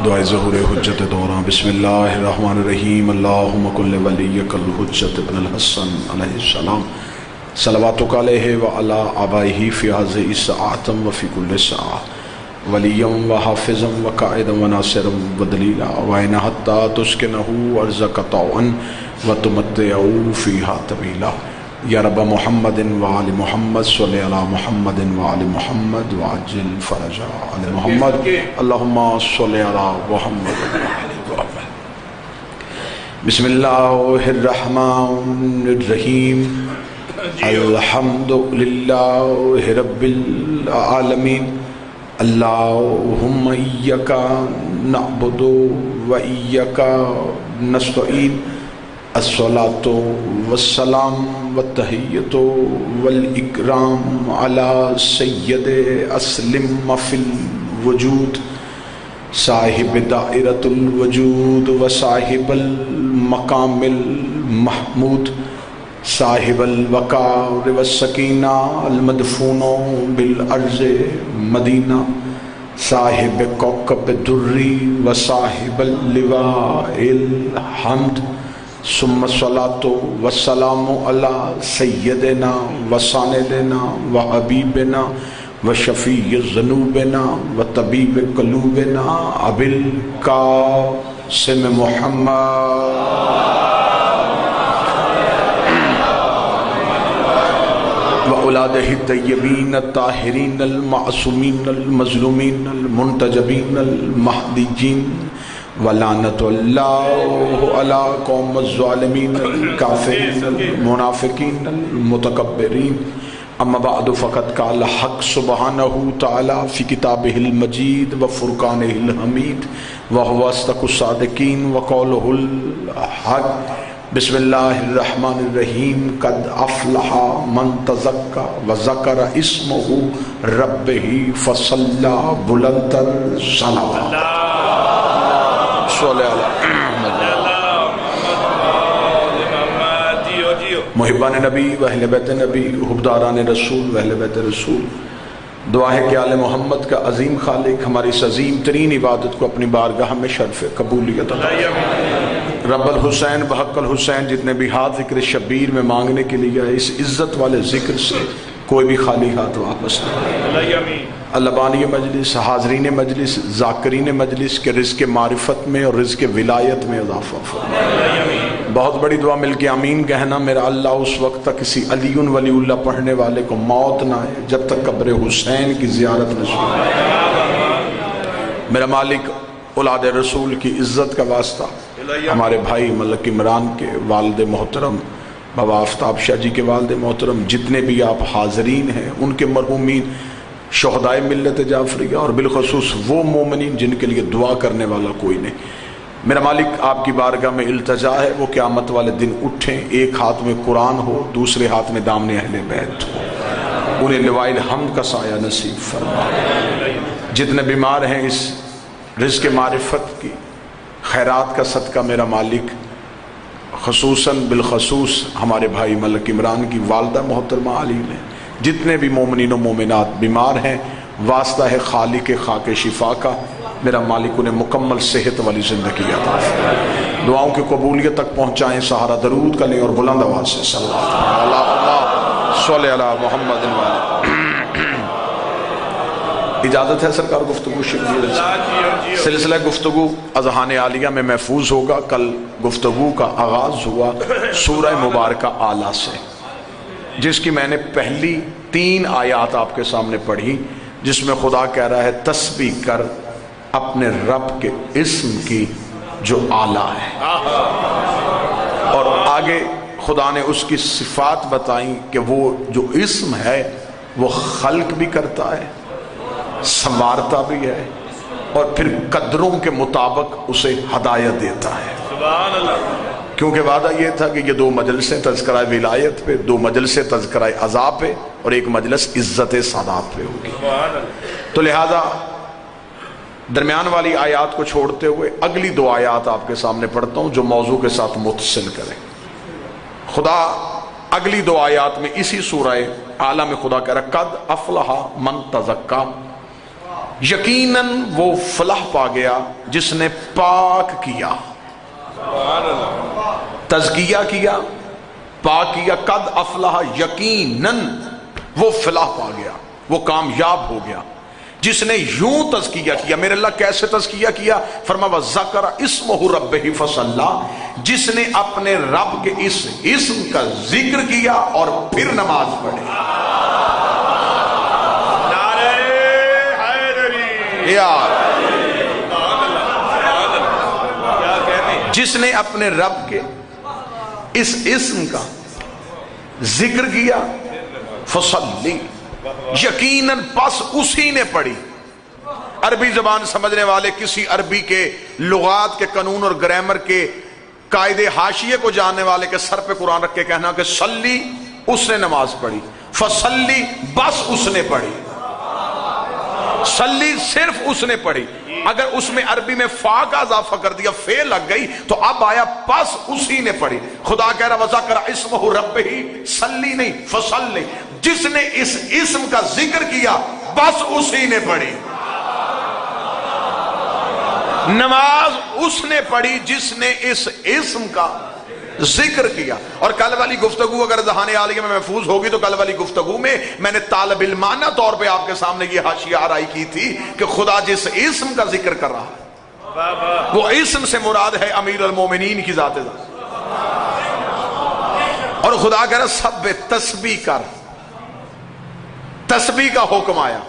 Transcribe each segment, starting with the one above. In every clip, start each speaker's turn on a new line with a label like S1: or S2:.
S1: دعائے ظہور حجت دوراں بسم اللہ الرحمن الرحیم اللہم کل ولیک الحجت ابن الحسن علیہ السلام صلواتک علیہ وعلا آبائہ فی هذه الساعة وفی کل ساعة ولیا وحافظا وقائدا وناصرا ودلیلا وعین حتی تسکنہ ارضک طوعا وتمتعہ فیہا طویلا یا رب محمد وآل محمد صلی علی محمد وآل محمد وعجل فرجا علی محمد اللہم صلی علی محمد وآل محمد بسم اللہ الرحمن الرحیم الحمدللہ رب العالمین اللہم ایک نعبد و ایک نستعین الصلاة والسلام والتحیت والاکرام علی سید اسلم فی الوجود صاحب دائرۃ الوجود و صاحب المقام المحمود صاحب الوقار والسکینہ المدفون بالارض مدینہ صاحب کوكب الدری و صاحب اللواء الحمد ثم الصلاة والسلام على سیدنا و ساندنا و حبیبنا و شفیع ذنوبنا و طبیب قلوبنا ابی القاسم محمد و اولادہ الطیبین الطاہرین المعصومین المظلومین المنتجبین المہدیین ولعنت اللہ علی قوم الظالمین الکافرین المنافقین المتکبرین اما بعد فقد قال حق سبحانہ تعالی فی کتابہ المجید و فرقانہ الحمید وہو اصدق الصادقین وقولہ الحق بسم اللہ الرحمن الرحیم قد افلح من تزکا وذکر اسمہ ربہ فصلی بلندتر صلوات محبان نبی و اہل بیت نبی حبداران رسول و اہل بیت رسول دعا ہے کہ آل محمد کا عظیم خالق ہماری اس عظیم ترین عبادت کو اپنی بارگاہ میں شرف قبولیت عطا رب الحسین بحق الحسین جتنے بھی ہاتھ ذکر شبیر میں مانگنے کے لیے آئے اس عزت والے ذکر سے کوئی بھی خالی ہاتھ واپس نہیں۔ اللہ بانی مجلس، حاضرین مجلس، ذاکرین مجلس کے رزق معرفت میں اور رزق ولایت میں اضافہ فرمائے۔ بہت بڑی دعا مل کے آمین کہنا میرا اللہ اس وقت تک کسی علی ولی اللہ پڑھنے والے کو موت نہ آئے جب تک قبر حسین کی زیارت نصیب نہ۔ میرا مالک اولاد رسول کی عزت کا واسطہ ہمارے بھائی ملک عمران کے والد محترم بابا آفتاب شاہ جی کے والد محترم جتنے بھی آپ حاضرین ہیں ان کے مرحومین شہدائے ملت جعفریہ اور بالخصوص وہ مومنین جن کے لیے دعا کرنے والا کوئی نہیں، میرا مالک آپ کی بارگاہ میں التجا ہے وہ قیامت والے دن اٹھیں، ایک ہاتھ میں قرآن ہو دوسرے ہاتھ میں دامن اہل بیت ہو، انہیں لواء الحمد کا سایہ نصیب فرمائے۔ جتنے بیمار ہیں اس رزق معرفت کی خیرات کا صدقہ میرا مالک خصوصاً بالخصوص ہمارے بھائی ملک عمران کی والدہ محترمہ علی نے جتنے بھی مومنین و مومنات بیمار ہیں واسطہ ہے خالق خاک شفا کا میرا مالک انہیں مکمل صحت والی زندگی عطا فرمائے۔ دعاؤں کی قبولیت تک پہنچائیں، سہارا درود کریں اور بلند آواز سے صلوات اللہ صلی علی محمد وآلہ۔ اجازت ہے سرکار گفتگو شروع؟ سلسلہ گفتگو اذہان عالیہ میں محفوظ ہوگا۔ کل گفتگو کا آغاز ہوا سورہ مبارکہ اعلیٰ سے جس کی میں نے پہلی 3 آیات آپ کے سامنے پڑھی جس میں خدا کہہ رہا ہے تسبیح کر اپنے رب کے اسم کی جو اعلیٰ ہے، اور آگے خدا نے اس کی صفات بتائیں کہ وہ جو اسم ہے وہ خلق بھی کرتا ہے، سنوارتا بھی ہے، اور پھر قدروں کے مطابق اسے ہدایت دیتا ہے۔ سبحان اللہ۔ کیونکہ وعدہ یہ تھا کہ یہ 2 مجلسیں تذکرہ ولایت پہ، 2 مجلسیں تذکرہ عذاب پہ اور 1 مجلس عزت سادات پہ ہوگی۔ تو لہذا درمیان والی آیات کو چھوڑتے ہوئے اگلی 2 آیات آپ کے سامنے پڑھتا ہوں جو موضوع کے ساتھ متصل کریں۔ خدا اگلی 2 آیات میں اسی سورہ اعلیٰ میں خدا کہہ رہا قد افلح من تزکا، یقیناً وہ فلاح پا گیا جس نے پاک کیا، تزکیہ کیا، پاک کیا. قد افلح، یقیناً وہ فلاح پا گیا، وہ کامیاب ہو گیا جس نے یوں تزکیہ کیا. میرے اللہ کیسے تزکیہ کیا؟ فرمایا وذکر اسمہ ربہ فصلی، جس نے اپنے رب کے اس اسم کا ذکر کیا اور پھر نماز پڑھی. نعرہ حیدری، جس نے اپنے رب کے اس اسم کا ذکر کیا، فصلی، یقیناً پس اسی نے پڑھی. عربی زبان سمجھنے والے، کسی عربی کے لغات کے قانون اور گرامر کے قاعدے حاشیے کو جاننے والے کے سر پہ قرآن رکھ کے کہنا کہ صلی، اس نے نماز پڑھی، فصلی، بس اس نے پڑھی. صلی صرف اس نے پڑھی. اگر اس میں عربی میں فا کا اضافہ کر دیا، فے لگ گئی، تو اب آیا پس اسی نے پڑھی. خدا کہہ رہا وذکر اسمہ ربہ، صلی نہیں فصلی، جس نے اس اسم کا ذکر کیا بس اسی نے پڑھی. نماز اس نے پڑھی جس نے اس اسم کا ذکر کیا. اور کل والی گفتگو اگر ذہان عالیہ میں محفوظ ہوگی تو کل والی گفتگو میں نے طالب علمانہ طور پہ آپ کے سامنے یہ حاشیہ آرائی کی تھی کہ خدا جس اسم کا ذکر کر رہا ہے وہ اسم سے مراد ہے امیر المومنین کی ذات ذات. اور خدا کہہ رہا سب تسبیح کر، تسبیح کا حکم آیا.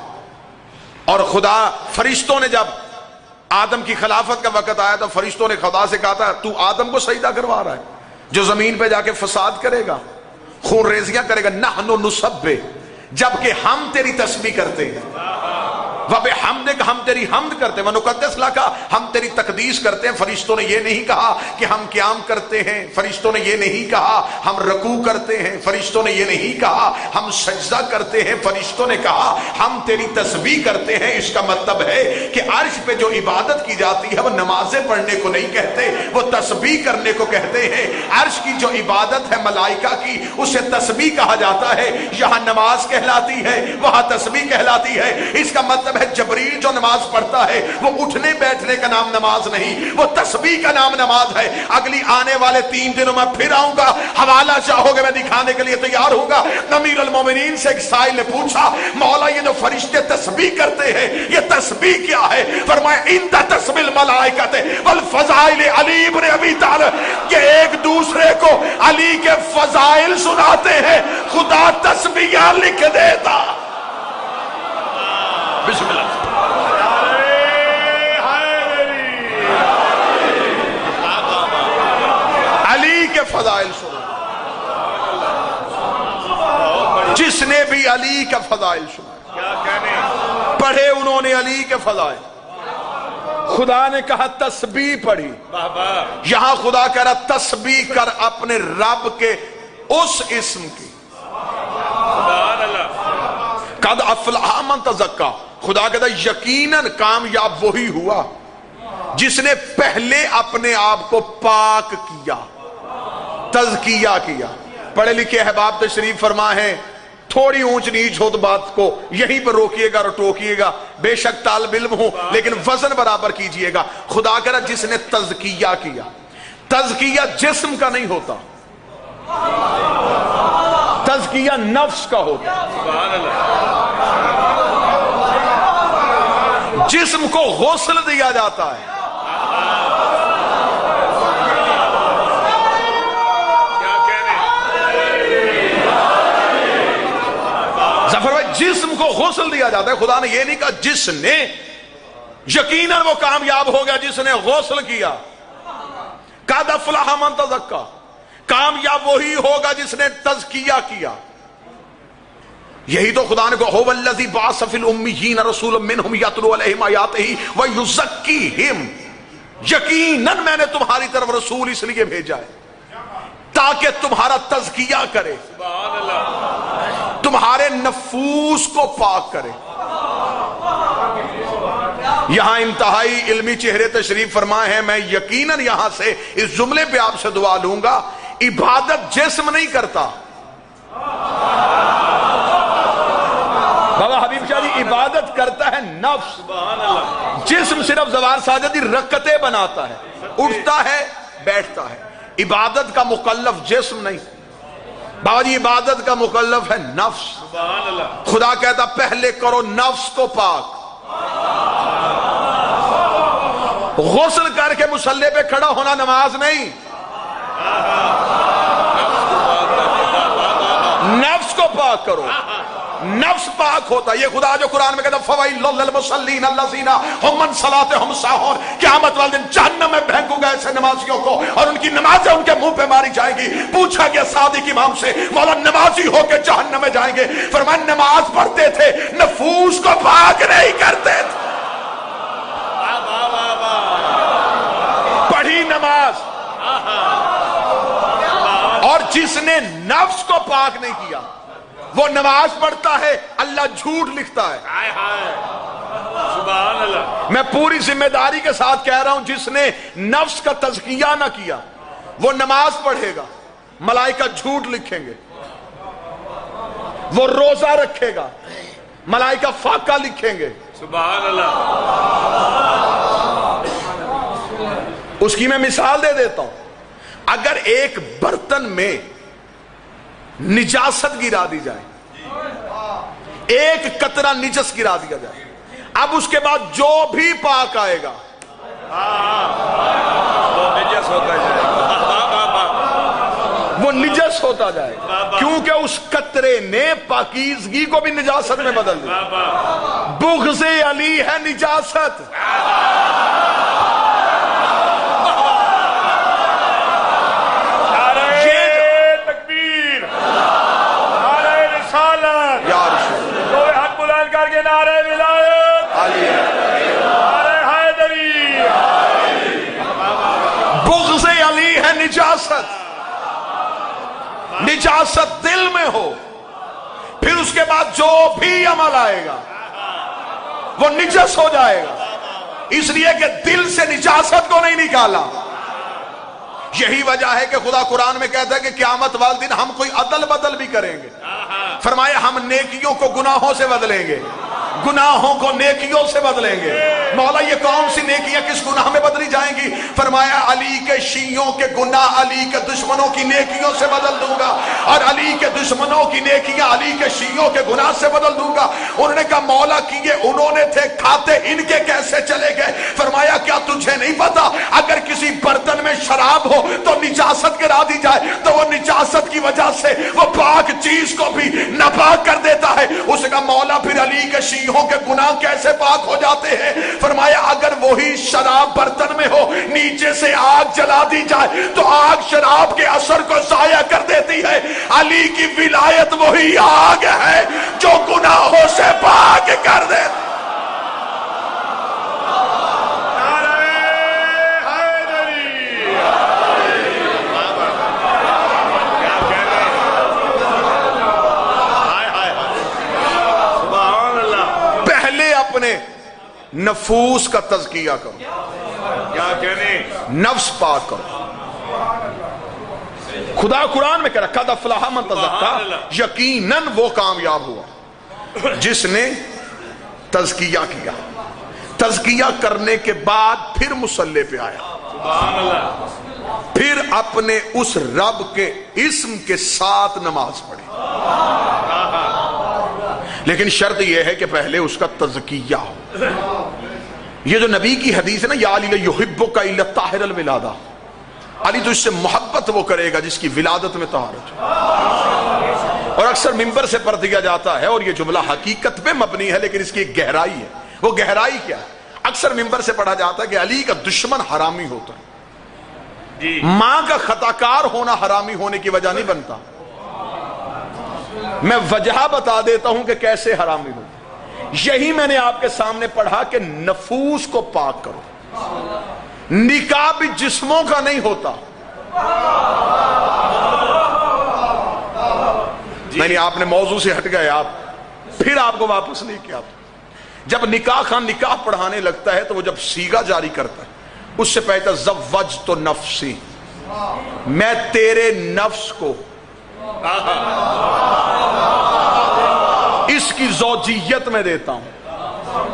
S1: اور خدا فرشتوں نے جب آدم کی خلافت کا وقت آیا تو فرشتوں نے خدا سے کہا تھا تو آدم کو سجدہ کروا رہا ہے جو زمین پہ جا کے فساد کرے گا، خون ریزیاں کرے گا. نحن نسبح، جبکہ ہم تیری تسبیح کرتے ہیں، وَبِحَمْدِكَ، ہم تیری حمد کرتے ہیں، وَنُقَدِّسُ لَكَ، ہم تیری تقدیس کرتے ہیں. فرشتوں نے یہ نہیں کہا کہ ہم قیام کرتے ہیں، فرشتوں نے یہ نہیں کہا ہم رکوع کرتے ہیں، فرشتوں نے یہ نہیں کہا ہم سجدہ کرتے ہیں، فرشتوں نے کہا ہم تیری تسبیح کرتے ہیں. اس کا مطلب ہے کہ عرش پہ جو عبادت کی جاتی ہے وہ نمازیں پڑھنے کو نہیں کہتے، وہ تسبیح کرنے کو کہتے ہیں. عرش کی جو عبادت ہے ملائکہ کی، اسے تسبیح کہا جاتا ہے. یہاں نماز کہلاتی ہے، وہاں تسبیح کہلاتی ہے. اس کا مطلب ہے جبریل جو نماز پڑھتا ہے وہ اٹھنے بیٹھنے کا نام نماز نہیں، وہ تسبیح کا نام نماز ہے. اگلی آنے والے 3 دنوں میں پھر آؤں گا، حوالہ چاہو گے میں دکھانے کے لیے تیار ہوں گا. امیر المومنین سے ایک سائل نے پوچھا مولا یہ جو فرشتے تسبیح کرتے ہیں یہ تسبیح کیا ہے؟ فرمایا ان تسبیح الملائکۃ والفضائل علی ابن ابی طالب، یہ ایک دوسرے کو علی کے فضائل سناتے ہیں، خدا تسبیح لکھ دیتا. بسم اللہ. علی کے فضائل سنا، جس نے بھی علی کا فضائل سنا، پڑھے انہوں نے علی کے فضائل. خدا نے کہا تسبیح پڑھی، یہاں خدا کہہ رہا تسبیح کر اپنے رب کے اس اسم کی. قد افلح من تزکا، خدا کہتا ہے یقیناً کامیاب وہی ہوا جس نے پہلے اپنے آپ کو پاک کیا، تزکیہ کیا. پڑھے لکھے احباب تشریف فرما ہے، تھوڑی اونچ نیچ ہو تو بات کو یہیں پر روکیے گا اور ٹوکیے گا. بے شک طالب علم ہو لیکن وزن برابر کیجئے گا. خدا کہہ رہا جس نے تزکیہ کیا، تزکیہ جسم کا نہیں ہوتا، تزکیہ نفس کا ہوتا. جسم کو غسل دیا جاتا ہے. ظفر بھائی جسم کو غسل دیا جاتا ہے. خدا نے یہ نہیں کہا جس نے، یقیناً وہ کامیاب ہو گیا جس نے غسل کیا. قد افلح من تزکا، کامیاب وہی ہوگا جس نے تزکیہ کیا. یہی تو خدا نے کہا هو الذی بعث فی الامیین رسولا منہم یتلو علیہم آیاتہ ویزکیہم، یقیناً میں نے تمہاری طرف رسول اس لیے بھیجا ہے تاکہ تمہارا تزکیہ کرے، تمہارے نفوس کو پاک کرے. یہاں انتہائی علمی چہرے تشریف فرمائے ہیں. میں یقیناً یہاں سے اس جملے پہ آپ سے دعا لوں گا، عبادت جسم نہیں کرتا. بابا حبیب شاہ جی عبادت کرتا ہے نفس، جسم صرف زوار ساجدی رکعتیں بناتا ہے، اٹھتا ہے بیٹھتا ہے۔ عبادت کا مکلف جسم نہیں بابا جی، عبادت کا مکلف ہے نفس۔ خدا کہتا پہلے کرو نفس کو پاک۔ غسل کر کے مصلی پہ کھڑا ہونا نماز نہیں، نفس کو پاک کرو۔ نفس پاک ہوتا ہے، یہ خدا جو قرآن میں کہتا فوائل للمصلین الذین هم عن صلاتهم ساہون، قیامت والے دن جہنم میں پھینکوں گا ایسے نمازیوں کو اور ان کی نمازیں ان کے منہ پہ ماری جائیں گی۔ پوچھا گیا صادق امام سے، مولا نمازی ہو کے جہنم میں جائیں گے؟ فرمایا نماز پڑھتے تھے، نفوس کو پاک نہیں کرتے تھے۔ پڑھی نماز، اور جس نے نفس کو پاک نہیں کیا وہ نماز پڑھتا ہے، اللہ جھوٹ لکھتا ہے۔
S2: سبحان اللہ۔
S1: میں پوری ذمہ داری کے ساتھ کہہ رہا ہوں، جس نے نفس کا تزکیہ نہ کیا وہ نماز پڑھے گا، ملائکہ جھوٹ لکھیں گے۔ وہ روزہ رکھے گا، ملائکہ فاقہ لکھیں گے۔
S2: سبحان اللہ۔
S1: اس کی میں مثال دے دیتا ہوں، اگر ایک برتن میں نجاست گرا دی جائے، ایک قطرہ نجس گرا دیا جائے، اب اس کے بعد جو بھی پاک آئے گا
S2: وہ نجس ہوتا جائے گا،
S1: وہ نجس ہوتا جائے گا، کیونکہ اس قطرے نے پاکیزگی کو بھی نجاست میں بدل دیا۔ بغض علی ہے نجاست۔ بغض علی ہے نجاست، نجاست دل میں ہو، پھر اس کے بعد جو بھی عمل آئے گا وہ نجس ہو جائے گا، اس لیے کہ دل سے نجاست کو نہیں نکالا۔ یہی وجہ ہے کہ خدا قرآن میں کہتا ہے کہ قیامت والے دن ہم کوئی عدل بدل بھی کریں گے۔ فرمایا ہم نیکیوں کو گناہوں سے بدلیں گے، گناہوں کو نیکیوں سے بدلیں گے۔ مولا یہ کون سی نیکیاں کس گناہ میں بدلی جائیں گی؟ فرمایا علی کے شیعوں کے گناہ علی کے دشمنوں کی نیکیوں سے بدل دوں گا، اور علی کے دشمنوں کی نیکیاں علی کے شیعوں کے گناہ سے بدل دوں گا۔ انہوں نے کہا مولا کیے انہوں نے تھے، کھاتے ان کے کیسے چلے گئے؟ فرمایا کیا تجھے نہیں پتا اگر کسی برتن میں شراب ہو تو نجاست گرا دی جائے تو وہ نجاست کی وجہ سے وہ پاک چیز کو بھی ناپاک کر دیتا ہے۔ اس کا مولا پھر علی کے شیعوں کے گناہ کیسے پاک ہو جاتے ہیں؟ فرمایا اگر وہی شراب برتن میں ہو، نیچے سے آگ جلا دی جائے تو آگ شراب کے اثر کو ضائع کر دیتی ہے۔ علی کی ولایت وہی آگ ہے جو گناہوں سے پاک کر دیتی۔ نفوس کا تزکیہ کرو،
S2: کیا کہنے؟
S1: نفس پاک کرو۔ خدا قرآن میں کہہ رہا قد افلح من تزکا، یقیناً وہ کامیاب ہوا جس نے تزکیہ کیا، تزکیہ کرنے کے بعد پھر مصلی پہ آیا،
S2: سبحان اللہ،
S1: پھر اپنے اس رب کے اسم کے ساتھ نماز پڑھی۔ لیکن شرط یہ ہے کہ پہلے اس کا تزکیہ ہو۔ یہ جو نبی کی حدیث ہے نا، یا علی یحبک الا طاہر الولادہ، علی تو اس سے محبت وہ کرے گا جس کی ولادت میں طہارت ہو۔ اور اکثر ممبر سے پڑھ دیا جاتا ہے، اور یہ جملہ حقیقت پہ مبنی ہے لیکن اس کی ایک گہرائی ہے۔ وہ گہرائی کیا ہے؟ اکثر ممبر سے پڑھا جاتا ہے کہ علی کا دشمن حرامی ہوتا ہے، ماں کا خطاکار ہونا حرامی ہونے کی وجہ نہیں بنتا۔ میں وجہ بتا دیتا ہوں کہ کیسے حرامی ہو۔ یہی میں نے آپ کے سامنے پڑھا کہ نفوس کو پاک کرو، نکاح بھی جسموں کا نہیں ہوتا۔ نہیں، آپ نے موضوع سے ہٹ گئے، آپ پھر آپ کو واپس نہیں کیا۔ جب نکاح خان نکاح پڑھانے لگتا ہے تو وہ جب سیغہ جاری کرتا ہے اس سے پہلے زوجت نفسی، میں تیرے نفس کو اس کی زوجیت میں دیتا ہوں.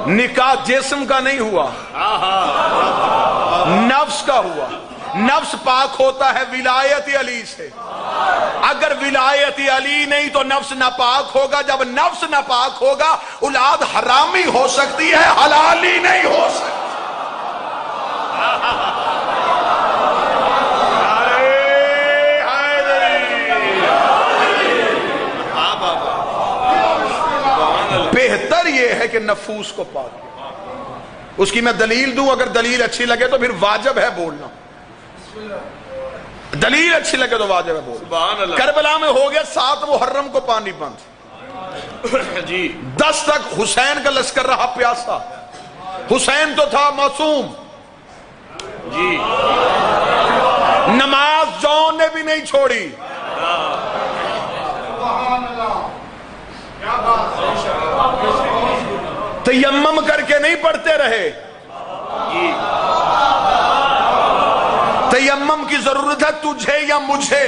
S1: نکاح جسم کا نہیں ہوا، نفس کا ہوا. نفس پاک ہوتا ہے ولایت علی سے. اگر ولایت علی نہیں تو نفس ناپاک ہوگا. جب نفس ناپاک ہوگا اولاد حرامی ہو سکتی ہے، حلالی نہیں ہو سکتی. بہتر یہ ہے کہ نفوس کو پاک کیا. اس کی میں دلیل دوں، اگر دلیل اچھی لگے تو پھر واجب ہے بولنا. دلیل اچھی لگے تو واجب ہے بولنا. کربلا میں ہو گیا 7 محرم کو پانی بند
S2: جی.
S1: 10 تک حسین کا لشکر رہا پیاسا. حسین تو تھا معصوم
S2: جی.
S1: نماز جون نے بھی نہیں چھوڑی. تیمم کر کے نہیں پڑھتے رہے. تیمم کی ضرورت ہے تجھے یا مجھے.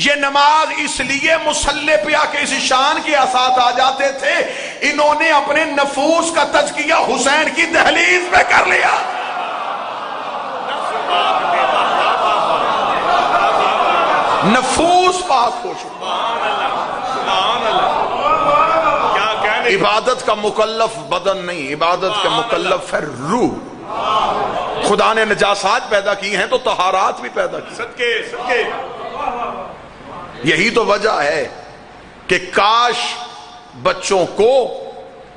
S1: یہ نماز اس لیے مصلی پہ آ کے اس شان کے آسات آ جاتے تھے، انہوں نے اپنے نفوس کا تزکیہ حسین کی دہلیز میں کر لیا. نفوس پاک ہو چکا. عبادت کا مکلف بدن نہیں، عبادت کا مکلف ہے روح. خدا نے نجاسات پیدا کی ہیں تو طہارات بھی پیدا کی.
S2: صدقے صدقے.
S1: یہی تو وجہ ہے کہ کاش بچوں کو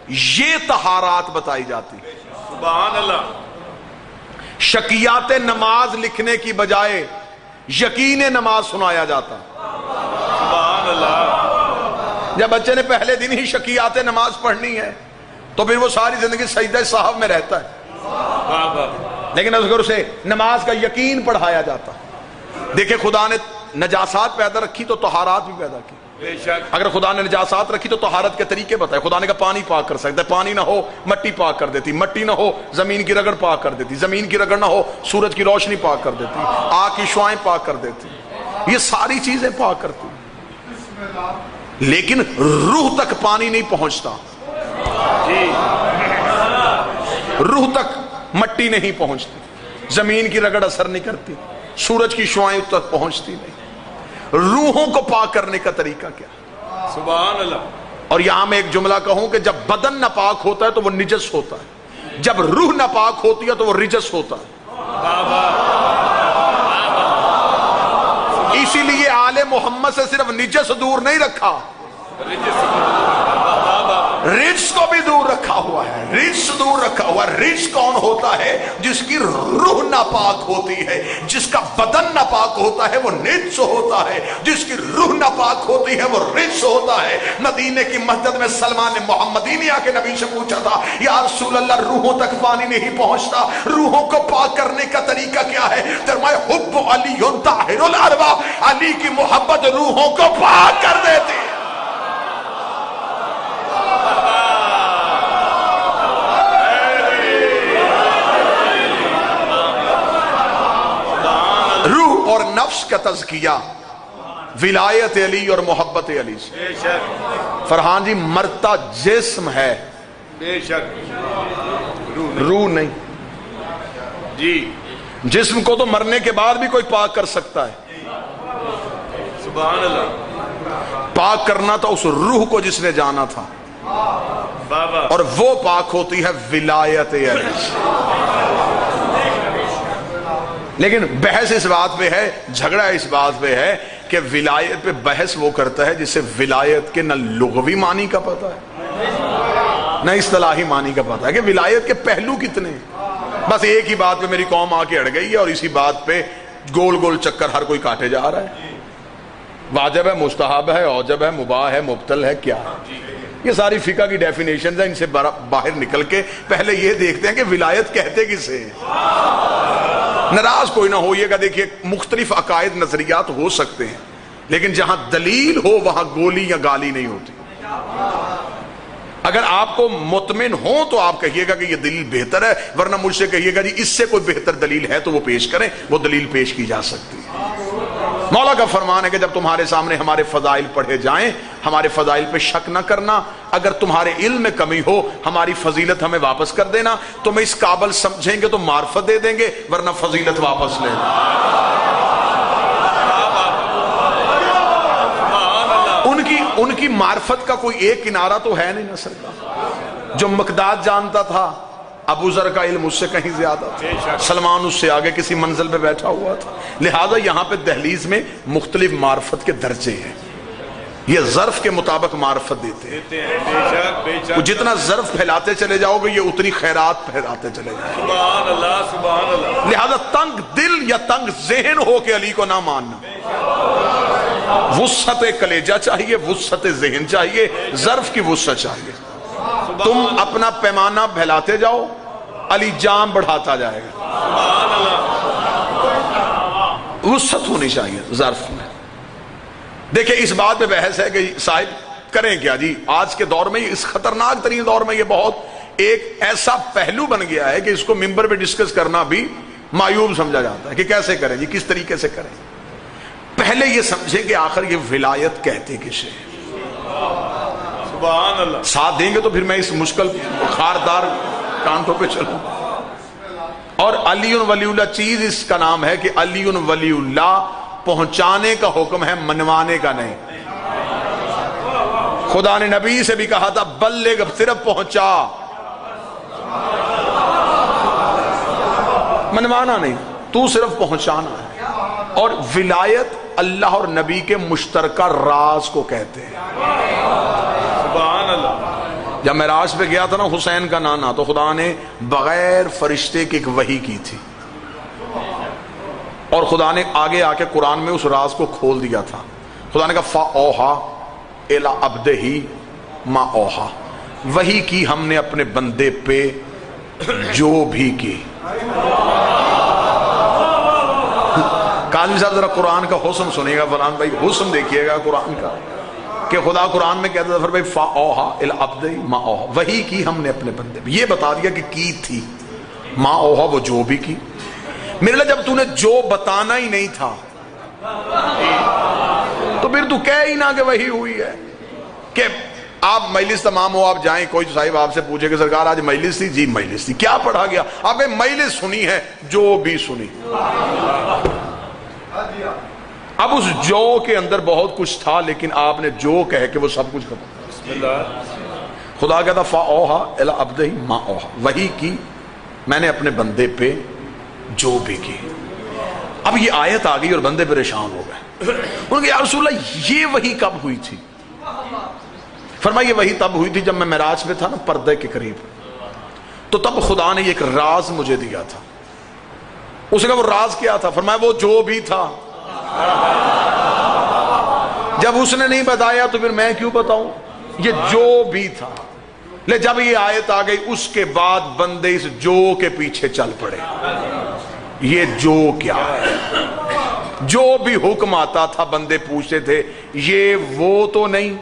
S1: یہ طہارات بتائی جاتی.
S2: سبحان اللہ.
S1: شکیات نماز لکھنے کی بجائے یقین نماز سنایا جاتا.
S2: سبحان اللہ.
S1: جب بچے نے پہلے دن ہی شکیات نماز پڑھنی ہے تو پھر وہ ساری زندگی سجدہ صاحب میں رہتا ہے. لیکن اگر اسے نماز کا یقین پڑھایا جاتا. دیکھیں خدا نے نجاسات پیدا رکھی تو طہارات بھی پیدا کی.
S2: بے شک.
S1: اگر خدا نے نجاسات رکھی تو طہارت کے طریقے بتائے. خدا نے کہا پانی پاک کر سکتا ہے، پانی نہ ہو مٹی پاک کر دیتی، مٹی نہ ہو زمین کی رگڑ پاک کر دیتی، زمین کی رگڑ نہ ہو سورج کی روشنی پاک کر دیتی، آگ کی شعاعیں پاک کر دیتی. یہ ساری چیزیں پاک کرتی. لیکن روح تک پانی نہیں پہنچتا.
S2: جی.
S1: روح تک مٹی نہیں پہنچتی، زمین کی رگڑ اثر نہیں کرتی، سورج کی شعاعیں تک پہنچتی نہیں. روحوں کو پاک کرنے کا طریقہ کیا؟
S2: سبحان اللہ.
S1: اور یہاں میں ایک جملہ کہوں کہ جب بدن ناپاک ہوتا ہے تو وہ نجس ہوتا ہے، جب روح ناپاک ہوتی ہے تو وہ رجس ہوتا ہے. اسی لیے آل محمد سے صرف نجس دور نہیں رکھا، رجس کو بھی دور رکھا ہوا ہے. رجس دور رکھا ہوا ہے. رجس کون ہوتا ہے؟ جس کی روح ناپاک ہوتی ہے. جس کا بدن ناپاک ہوتا ہے وہ نجس ہوتا ہے. جس کی روح ناپاک ہوتی ہے وہ رجس ہوتا ہے. مدینے کی مسجد میں سلمان محمدی نے آ کے نبی سے پوچھا تھا یا رسول اللہ روحوں تک پانی نہیں پہنچتا، روحوں کو پاک کرنے کا طریقہ کیا ہے؟ فرمایا حب علی طاہر الارواح. علی کی محبت روحوں کو پاک کر دیتی ہے. روح اور نفس کا تزکیہ ولایت علی اور محبت علی سے.
S2: بے شک.
S1: فرحان جی مرتا جسم ہے،
S2: بے شک.
S1: روح نہیں.
S2: جی.
S1: جسم کو تو مرنے کے بعد بھی کوئی پاک کر سکتا ہے.
S2: سبحان اللہ.
S1: پاک کرنا تھا اس روح کو جس نے جانا تھا،
S2: بابا.
S1: اور وہ پاک ہوتی ہے ولایت علی. لیکن بحث اس بات پہ ہے، جھگڑا اس بات پہ ہے کہ ولایت پہ بحث وہ کرتا ہے جسے ولایت کے نہ لغوی معنی کا پتہ ہے نہ اصطلاحی معنی کا پتہ ہے کہ ولایت کے پہلو کتنے ہیں. بس ایک ہی بات پہ میری قوم آ کے اڑ گئی ہے اور اسی بات پہ گول گول چکر ہر کوئی کاٹے جا رہا ہے. واجب ہے، مستحب ہے، اوجب ہے، مباح ہے، مبطل ہے، کیا ہے؟ یہ ساری فقہ کی ڈیفینیشنز ہیں. ان سے باہر نکل کے پہلے یہ دیکھتے ہیں کہ ولایت کہتے کسے ہیں. ناراض کوئی نہ ہوئیے گا. دیکھیے مختلف عقائد نظریات ہو سکتے ہیں، لیکن جہاں دلیل ہو وہاں گولی یا گالی نہیں ہوتی. اگر آپ کو مطمئن ہو تو آپ کہیے گا کہ یہ دلیل بہتر ہے، ورنہ مجھ سے کہیے گا جی اس سے کوئی بہتر دلیل ہے تو وہ پیش کریں. وہ دلیل پیش کی جا سکتی ہے. مولا کا فرمان ہے کہ جب تمہارے سامنے ہمارے فضائل پڑھے جائیں ہمارے فضائل پہ شک نہ کرنا، اگر تمہارے علم میں کمی ہو ہماری فضیلت ہمیں واپس کر دینا، تمہیں اس قابل سمجھیں گے تو معرفت دے دیں گے ورنہ فضیلت واپس لے لیں۔ ان کی معرفت کا کوئی ایک کنارہ تو ہے نہیں نصر کا۔ جو مقداد جانتا تھا ابو ذر کا علم اس سے کہیں زیادہ تھا، سلمان اس سے آگے کسی منزل پہ بیٹھا ہوا تھا، لہذا یہاں پہ دہلیز میں مختلف معرفت کے درجے ہیں، یہ ظرف کے مطابق معرفت دیتے ہیں، جتنا ظرف پھیلاتے چلے جاؤ گے یہ اتنی خیرات پھیلاتے چلے جاؤ گے۔
S2: سبحان اللہ سبحان اللہ۔
S1: لہذا تنگ دل یا تنگ ذہن ہو کے علی کو نہ ماننا، وسعت کلیجہ چاہیے، وسعت ذہن چاہیے، ظرف کی وسعت چاہیے۔ تم اپنا پیمانہ پھیلاتے جاؤ علی جام بڑھاتا جائے گا، وسعت ہونی چاہیے ظرف میں۔ دیکھیں اس بات پہ بحث ہے کہ صاحب کریں کیا جی، آج کے دور میں اس خطرناک ترین دور میں یہ بہت ایک ایسا پہلو بن گیا ہے کہ اس کو ممبر پہ ڈسکس کرنا بھی معیوب سمجھا جاتا ہے کہ کیسے کریں جی، کس طریقے سے کریں۔ پہلے یہ سمجھیں کہ آخر یہ ولایت کہتے کسے ہیں،
S2: سبحان اللہ۔
S1: ساتھ دیں گے تو پھر میں اس مشکل خاردار کانٹوں پہ چلوں۔ اور علی ولی اللہ چیز اس کا نام ہے کہ علی ولی اللہ پہنچانے کا حکم ہے، منوانے کا نہیں۔ خدا نے نبی سے بھی کہا تھا بلغ، صرف پہنچا، منوانا نہیں، تو صرف پہنچانا ہے۔ اور ولایت اللہ اور نبی کے مشترکہ راز کو کہتے ہیں۔
S2: سبحان اللہ۔
S1: جب معراج پہ گیا تھا نا حسین کا نانا، تو خدا نے بغیر فرشتے کی ایک وحی کی تھی، اور خدا نے آگے آ کے قرآن میں اس راز کو کھول دیا تھا۔ خدا نے کہا فَأَوْحَىٰ إِلَىٰ عَبْدِهِ مَا أَوْحَىٰ، وحی کی ہم نے اپنے بندے پہ جو بھی کی۔ قاضی صاحب ذرا قرآن کا حسن سنیے گا، فرحان بھائی حسن دیکھیے گا قرآن کا، کہ خدا قرآن میں کہتا تھا بھائی فَأَوْحَىٰ إِلَىٰ عَبْدِهِ مَا أَوْحَىٰ، وحی کی ہم نے اپنے بندے پہ، یہ بتا دیا کہ کی تھی، مَا أَوْحَىٰ وہ جو بھی کی۔ میرے لئے جب تو نے جو بتانا ہی نہیں تھا تو پھر تو کہہ ہی نہ کہ وحی ہوئی ہے۔ کہ آپ مجلس تمام ہو، آپ جائیں، کوئی صاحب آپ سے پوچھے کہ سرکار آج مجلس تھی؟ جی مجلس تھی۔ کیا پڑھا گیا؟ آپ نے مجلس سنی ہے، جو بھی سنی۔ اب اس جو کے اندر بہت کچھ تھا، لیکن آپ نے جو کہہ کے وہ سب کچھ ختم۔ خدا کہتا فَأَوْحَىٰ إِلَىٰ عَبْدِهِ مَا أَوْحَىٰ، وحی کی میں نے اپنے بندے پہ جو بھی کی۔ اب یہ آیت آ گئی اور بندے پریشان ہو گئے، انہوں نے کہا یا رسول اللہ یہ وحی کب ہوئی تھی؟ فرمایا یہ وحی تب ہوئی تھی جب میں معراج میں تھا نا پردے کے قریب، تو تب خدا نے ایک راز مجھے دیا تھا۔ اس نے کہا وہ راز کیا تھا؟ فرمایا وہ جو بھی تھا۔ جب اس نے نہیں بتایا تو پھر میں کیوں بتاؤں؟ یہ جو بھی تھا۔ لے جب یہ آیت آ گئی اس کے بعد بندے اس جو کے پیچھے چل پڑے، یہ جو کیا ہے؟ جو بھی حکم آتا تھا بندے پوچھتے تھے یہ وہ تو نہیں،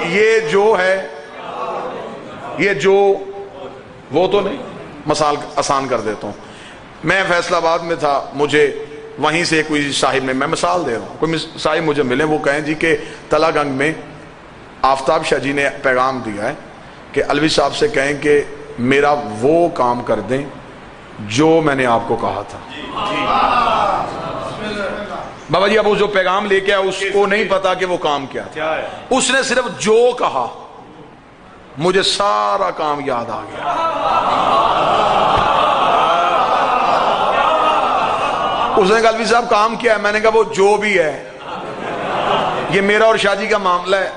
S1: یہ جو ہے، یہ جو وہ تو نہیں۔ مثال آسان کر دیتا ہوں، میں فیصل آباد میں تھا، مجھے وہیں سے کوئی صاحب نے، میں مثال دے رہا ہوں، کوئی صاحب مجھے ملے، وہ کہیں جی کہ تلا گنگ میں آفتاب شاہ جی نے پیغام دیا ہے کہ الوی صاحب سے کہیں کہ میرا وہ کام کر دیں جو میں نے آپ کو کہا تھا۔ بابا جی اب وہ جو پیغام لے کے آیا اس کو نہیں پتا کہ وہ کام کیا تھا، اس نے صرف جو کہا، مجھے سارا کام یاد آ گیا۔ اس نے کہا الوی صاحب کام کیا ہے؟ میں نے کہا وہ جو بھی ہے، یہ میرا اور شاہ جی کا معاملہ ہے،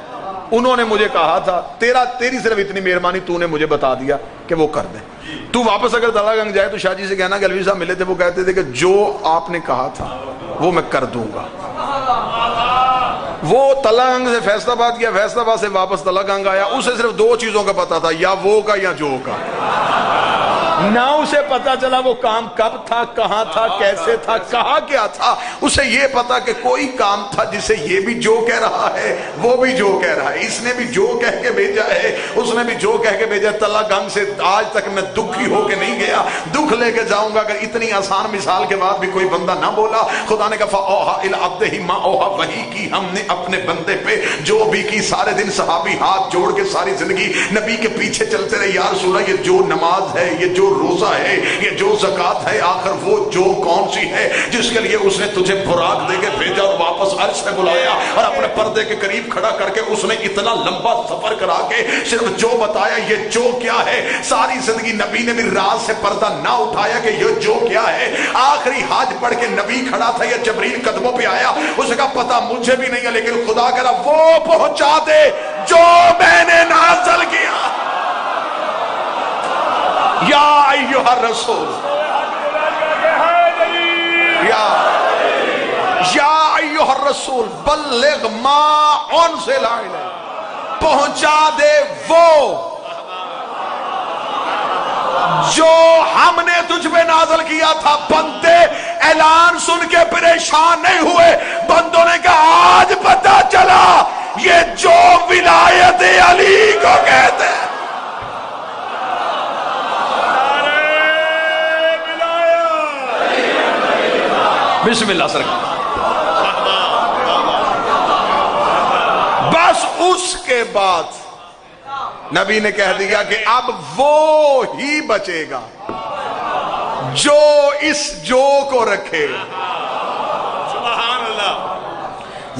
S1: انہوں نے مجھے کہا تھا، تیری صرف اتنی مہربانی، تو نے مجھے بتا دیا کہ وہ کر دیں۔ تو واپس اگر تلا گنگ جائے تو شاہ جی سے کہنا کہ الوی صاحب ملے تھے، وہ کہتے تھے کہ جو آپ نے کہا تھا وہ میں کر دوں گا۔ وہ تلہ گنگ سے فیصل آباد گیا، فیصل آباد سے واپس تلہ گنگ آیا، اسے صرف دو چیزوں کا پتا تھا، یا وہ کا یا جو کا، نہ اسے پتا چلا وہ کام کب تھا، کہاں تھا، کیسے تھا، کہاں کیا تھا۔ اسے یہ پتا کہ کوئی کام تھا جسے یہ بھی جو کہہ رہا ہے وہ بھی جو کہہ رہا ہے، اس نے بھی جو کہہ کے بھیجا ہے اس نے بھی جو کہہ کے بھیجا۔ تلہ گنگ سے آج تک میں دکھی ہو کے نہیں گیا، دکھ لے کے جاؤں گا۔ اگر اتنی آسان مثال کے بعد بھی کوئی بندہ نہ بولا، خدا نے کہا فَأَوْحَىٰ إِلَىٰ عَبْدِهِ مَا أَوْحَىٰ، وحی کی ہم نے اپنے بندے پہ جو بھی کی۔ سارے دن صحابی ہاتھ جوڑ کے ساری زندگی نبی کے پیچھے چلتے رہے، یا رسول اللہ یہ جو نماز ہے، یہ جو روزہ ہے، یہ جو زکوٰۃ ہے، آخر وہ جو کون سی ہے جس کے لیے اس نے تجھے براق دے کے بھیجا اور واپس عرش سے بلایا اور اپنے پردے کے قریب کھڑا کر کے اس نے اتنا لمبا سفر کرا کے صرف جو بتایا یہ جو کیا ہے۔ ساری زندگی نبی نے بھی راز سے پردہ نہ اٹھایا کہ یہ جو کیا ہے۔ آخری حج پڑھ کے نبی کھڑا تھا، یہ جبریل قدموں پہ آیا، اسے کہا پتہ مجھے بھی نہیں ہے لیکن خدا کہہ رہا وہ پہنچا دے جو میں نے نازل کیا۔ یا ایھا الرسول، یا ایھا الرسول بلغ ما انزل الیک، پہنچا دے وہ جو ہم نے تجھ پہ نازل کیا تھا۔ بندے اعلان سن کے پریشان نہیں ہوئے، بندوں نے کہا آج پتہ چلا یہ جو ولایت علی کو کہتے ہیں۔ بسم اللہ سرکار۔ بس اس کے بعد نبی نے کہہ دیا کہ اب وہ ہی بچے گا جو اس جو کو رکھے۔
S2: سبحان اللہ۔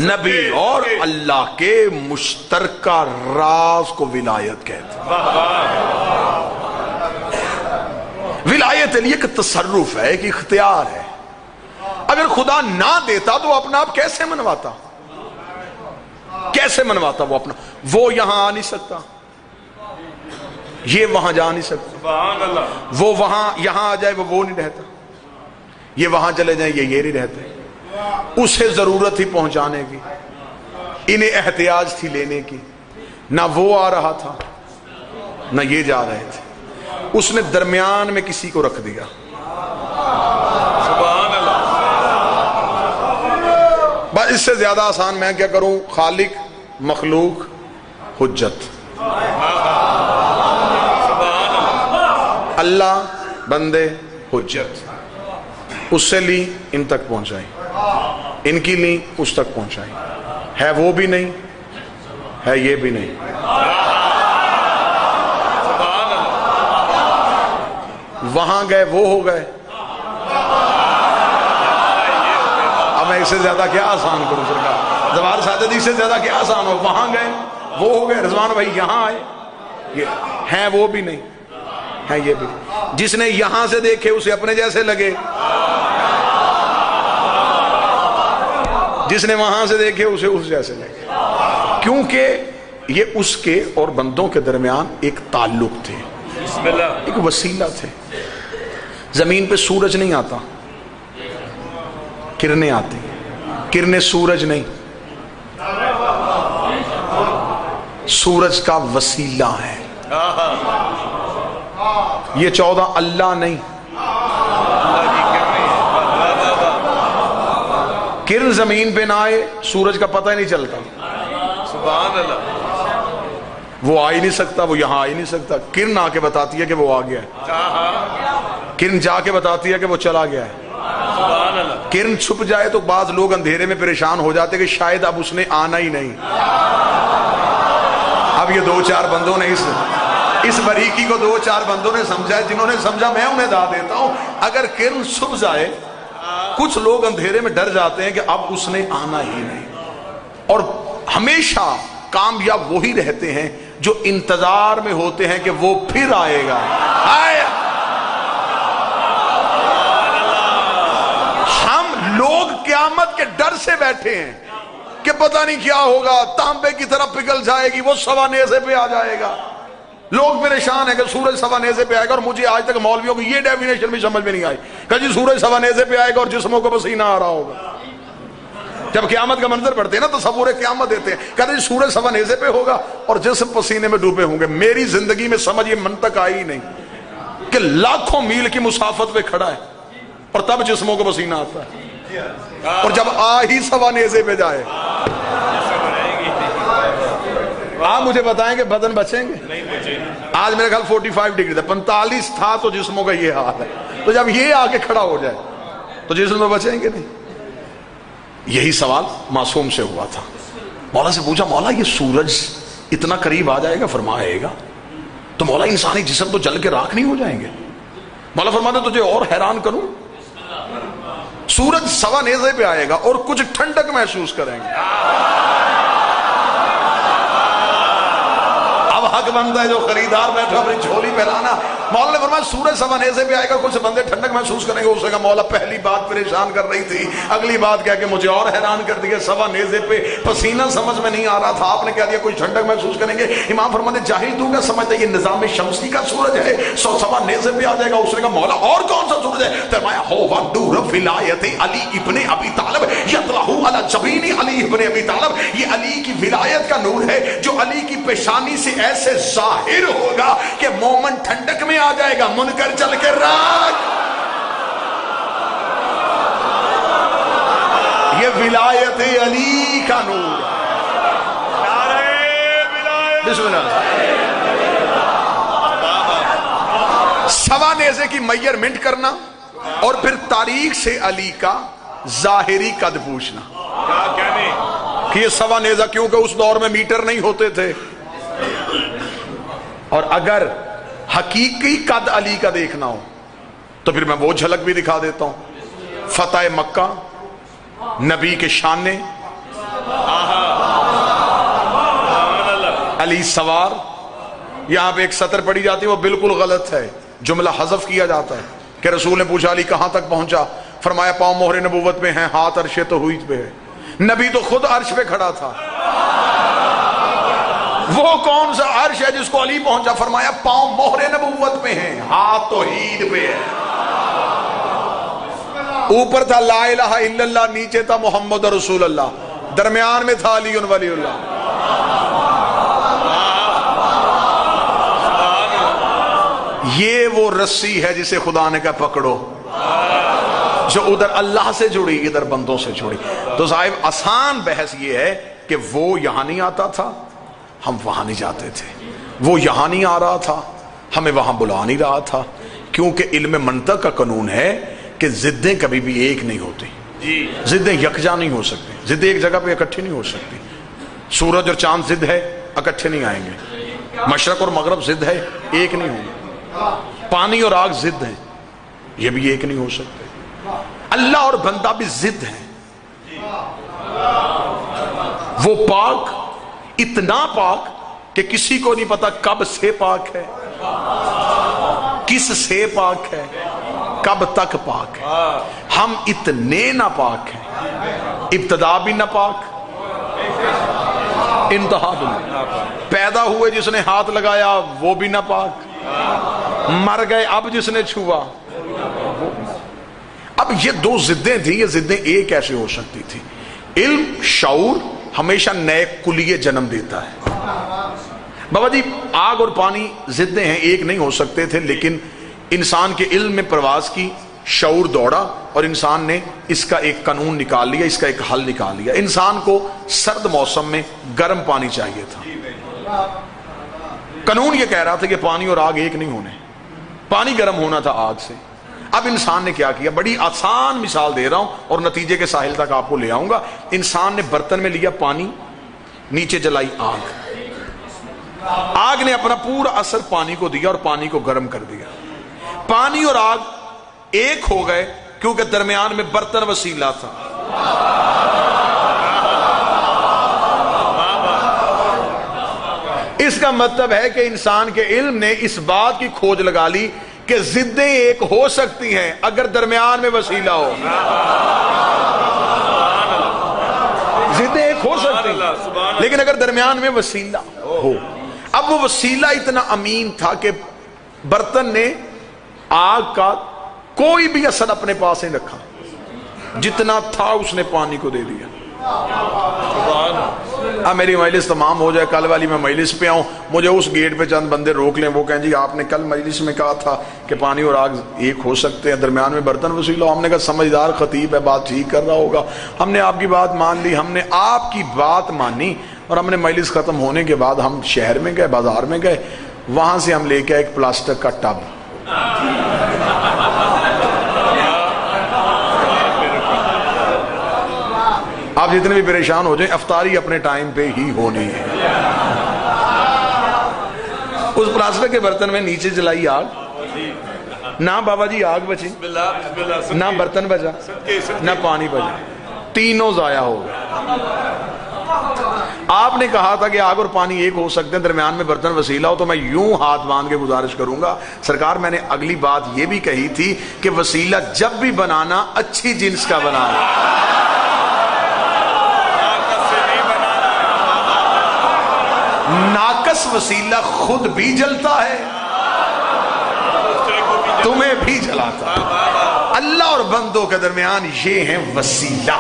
S1: نبی اور اللہ کے مشترکہ راز کو ولایت کہتے ہیں۔ ولایت علی ایک تصرف ہے، ایک اختیار ہے۔ اگر خدا نہ دیتا تو اپنا آپ کیسے منواتا؟ کیسے منواتا وہ اپنا؟ وہ یہاں آ نہیں سکتا، یہ وہاں جا نہیں سکتا،
S2: سبحان اللہ۔
S1: وہ وہاں یہاں آ جائے وہ نہیں رہتا، یہ وہاں چلے جائیں یہ نہیں رہتے۔ اسے ضرورت تھی پہنچانے کی، انہیں احتیاج تھی لینے کی، نہ وہ آ رہا تھا نہ یہ جا رہے تھے، اس نے درمیان میں کسی کو رکھ دیا۔ بس اس سے زیادہ آسان میں کیا کروں؟ خالق، مخلوق، حجت۔ اللہ، بندے، حجت۔ اس سے لی ان تک پہنچائی، ان کی لی اس تک پہنچائی، ہے وہ بھی نہیں ہے یہ بھی نہیں۔ وہاں گئے وہ ہو گئے، میں اس سے زیادہ کیا آسان کروں سرکار؟ زوار ساجد اس سے زیادہ کیا آسان ہو؟ وہاں گئے وہ ہو گئے، رضوان بھائی یہاں آئے، یہ ہیں وہ بھی نہیں ہے یہ بھی نہیں۔ جس نے یہاں سے دیکھے اسے اپنے جیسے لگے، جس نے وہاں سے دیکھے اسے اس جیسے لگے، کیونکہ یہ اس کے اور بندوں کے درمیان ایک تعلق تھے، ایک وسیلہ تھے۔ زمین پہ سورج نہیں آتا، کرنیں آتی، کرنیں سورج نہیں، سورج کا وسیلہ ہے۔ یہ 14 اللہ نہیں، کرن زمین پہ نہ آئے سورج کا پتہ ہی نہیں چلتا۔
S2: سبحان اللہ۔
S1: وہ آ ہی نہیں سکتا، وہ یہاں آ ہی نہیں سکتا۔ کرن آ کے بتاتی ہے کہ وہ آ گیا ہے، کرن جا کے بتاتی ہے کہ وہ چلا گیا ہے۔ کرن چھپ جائے تو بعض لوگ اندھیرے میں پریشان ہو جاتے کہ شاید اب اس نے آنا ہی نہیں۔ اب یہ 2-4 بندوں نے اس باریکی کو 2-4 بندوں نے سمجھا ہے، جنہوں نے سمجھا میں انہیں دا دیتا ہوں۔ اگر کرن چھپ جائے کچھ لوگ اندھیرے میں ڈر جاتے ہیں کہ اب اس نے آنا ہی نہیں، اور ہمیشہ کامیاب وہی رہتے ہیں جو انتظار میں ہوتے ہیں کہ وہ پھر آئے گا۔ ہم لوگ قیامت کے ڈر سے بیٹھے ہیں کہ پتہ نہیں کیا ہوگا، تانبے کی طرح پگھل جائے گی، وہ سوا نیزے پہ آ جائے گا۔ لوگ پریشان ہیں کہ سورج سوا نیزے پہ آئے گا، اور مجھے آج تک مولویوں کی یہ ڈیفینیشن بھی سمجھ میں نہیں آئی کہ جی سورج سوا نیزے پہ آئے گا اور جسموں کو پسینہ آ رہا ہوگا۔ جب قیامت کا منظر پڑھتے ہیں نا تو تصور قیامت دیتے ہیں، کہتے ہیں سورج سوا نیزے پہ ہوگا اور جسم پسینے میں ڈوبے ہوں گے۔ میری زندگی میں سمجھ یہ منطق آئی ہی نہیں کہ لاکھوں میل کی مسافت پہ کھڑا ہے اور تب جسموں کو پسینہ آتا ہے، اور جب آ ہی سوا نیزے پہ جائے۔ آپ مجھے بتائیں کہ بدن بچیں گے؟ آج میرے خیال 45 ڈگری تھا، 45 تھا تو جسموں کا یہ حال ہے، تو جب یہ آگے کھڑا ہو جائے تو جسم میں بچیں گے نہیں۔ یہی سوال معصوم سے ہوا تھا، مولا سے پوچھا مولا یہ سورج اتنا قریب آ جائے گا؟ فرمائے گا تو مولا انسانی جسم تو جل کے راکھ نہیں ہو جائیں گے؟ مولا فرماتے تجھے اور حیران کروں، سورج سوا نیزے پہ آئے گا اور کچھ ٹھنڈک محسوس کریں گے۔ اب حق بنتا ہے جو خریدار بیٹھا اپنی جھولی پہلانا۔ مولا نے فرمایا سورج سوا نیزے پہ آئے گا، کچھ بندے ٹھنڈک محسوس کریں گے۔ اس نے کہا مولا پہلی بات پریشان کر رہی تھی، اگلی بات کیا کہ مجھے اور حیران کر دیا، سوا نیزے پہ پسینہ سمجھ میں نہیں آ رہا تھا، آپ نے کہہ دیا کچھ ٹھنڈک محسوس کریں گے۔ امام فرماتے جاہل تو کیا سمجھتا ہے یہ نظام شمسی کا سورج ہے، سوا نیزے پہ آ جائے گا؟ اس نے کہا مولا اور کون سا سورج ہے؟ فرمایا ہوا نور ولایت علی ابن ابی طالب یطلع علی جبین علی ابن ابی طالب، یہ علی کی ولایت کا نور ہے جو علی کی پیشانی سے ایسے ظاہر ہوگا کہ مومن ٹھنڈک میں آ جائے گا، منکر چل کے راک۔ یہ ولایت علی کا نور ہے۔ بسم اللہ۔ سوا نیزے کی میئرمنٹ کرنا اور پھر تاریخ سے علی کا ظاہری قد پوچھنا کہ یہ سوا نیزہ، کیونکہ اس دور میں میٹر نہیں ہوتے تھے، اور اگر حقیقی قد علی کا دیکھنا ہو تو پھر میں وہ جھلک بھی دکھا دیتا ہوں۔ فتح مکہ، نبی کے شانے، علی سوار، یہاں پہ ایک سطر پڑھی جاتی ہے وہ بالکل غلط ہے، جملہ حذف کیا جاتا ہے کہ رسول نے پوچھا علی کہاں تک پہنچا؟ فرمایا پاؤں مہر نبوت پہ ہیں، ہاتھ عرش توحید پہ ہے۔ نبی تو خود عرش پہ کھڑا تھا، وہ کون سا عرش ہے جس کو علی پہنچا؟ فرمایا پاؤں مہر نبوت پہ ہیں، ہاتھ توحید پہ ہے۔ اوپر تھا لا الہ الا اللہ، نیچے تھا محمد رسول اللہ، درمیان میں تھا علی ولی اللہ۔ یہ وہ رسی ہے جسے خدا نے کہا پکڑو، جو ادھر اللہ سے جڑی ادھر بندوں سے جڑی۔ تو صاحب آسان بحث یہ ہے کہ وہ یہاں نہیں آتا تھا، ہم وہاں نہیں جاتے تھے، وہ یہاں نہیں آ رہا تھا، ہمیں وہاں بلا نہیں رہا تھا، کیونکہ علم منطق کا قانون ہے کہ ضدیں کبھی بھی ایک نہیں ہوتی، ضدیں یکجا نہیں ہو سکتی، ضدیں ایک جگہ پہ اکٹھی نہیں ہو سکتی۔ سورج اور چاند ضد ہے، اکٹھے نہیں آئیں گے۔ مشرق اور مغرب ضد ہے، ایک نہیں ہوں گے۔ پانی اور آگ ضد ہیں، یہ بھی ایک نہیں ہو سکتے۔ اللہ اور بندہ بھی ضد ہیں۔ وہ پاک، اتنا پاک کہ کسی کو نہیں پتا کب سے پاک ہے، کس سے پاک ہے، کب تک پاک ہے۔ ہم اتنے ناپاک ہیں، ابتدا بھی ناپاک، انتہا بھی ناپاک۔ پیدا ہوئے جس نے ہاتھ لگایا وہ بھی ناپاک، مر گئے اب جس نے چھوا۔ اب یہ دو ضدیں تھیں، یہ ضدیں ایک کیسے ہو سکتی تھی؟ علم، شعور ہمیشہ نئے کلیے جنم دیتا ہے۔ بابا جی آگ اور پانی ضدیں ہیں، ایک نہیں ہو سکتے تھے، لیکن انسان کے علم میں پرواز کی، شعور دوڑا اور انسان نے اس کا ایک قانون نکال لیا، اس کا ایک حل نکال لیا۔ انسان کو سرد موسم میں گرم پانی چاہیے تھا، قانون یہ کہہ رہا تھا کہ پانی اور آگ ایک نہیں ہونے، پانی گرم ہونا تھا آگ سے۔ اب انسان نے کیا کیا؟ بڑی آسان مثال دے رہا ہوں اور نتیجے کے ساحل تک آپ کو لے آؤں گا۔ انسان نے برتن میں لیا پانی، نیچے جلائی آگ، آگ نے اپنا پورا اثر پانی کو دیا اور پانی کو گرم کر دیا۔ پانی اور آگ ایک ہو گئے کیونکہ درمیان میں برتن وسیلہ تھا۔ اس کا مطلب ہے کہ انسان کے علم نے اس بات کی کھوج لگا لی کہ ضدیں ایک ہو سکتی ہیں اگر درمیان میں وسیلہ ہو۔ ضدیں ایک ہو سکتی ہیں لیکن اگر درمیان میں وسیلہ ہو۔ اب وہ وسیلہ اتنا امین تھا کہ برتن نے آگ کا کوئی بھی اثر اپنے پاس نہیں رکھا، جتنا تھا اس نے پانی کو دے دیا۔ اب میری مجلس تمام ہو جائے، کل والی میں مجلس پہ آؤں، مجھے اس گیٹ پہ چند بندے روک لیں، وہ کہیں جی آپ نے کل مجلس میں کہا تھا کہ پانی اور آگ ایک ہو سکتے ہیں، درمیان میں برتن وسیلہ. ہم نے کہا سمجھدار خطیب ہے، بات ٹھیک کر رہا ہوگا. ہم نے آپ کی بات مان لی، ہم نے آپ کی بات مانی، اور ہم نے مجلس ختم ہونے کے بعد ہم شہر میں گئے، بازار میں گئے، وہاں سے ہم لے کے ایک پلاسٹک کا ٹب. آپ جتنے بھی پریشان ہو جائیں، افطاری اپنے ٹائم پہ ہی ہونی ہے. اس پلاسٹک کے برتن میں نیچے جلائی آگ، نہ بابا جی آگ بچی، نہ برتن بچا، نہ پانی بچا، تینوں ضائع ہو گئے. آپ نے کہا تھا کہ آگ اور پانی ایک ہو سکتے ہیں، درمیان میں برتن وسیلہ ہو، تو میں یوں ہاتھ باندھ کے گزارش کروں گا سرکار، میں نے اگلی بات یہ بھی کہی تھی کہ وسیلہ جب بھی بنانا اچھی جنس کا بنانا. ناقص وسیلہ خود بھی جلتا ہے، تمہیں بھی جلاتا ہے. اللہ اور بندوں کے درمیان یہ ہیں وسیلہ.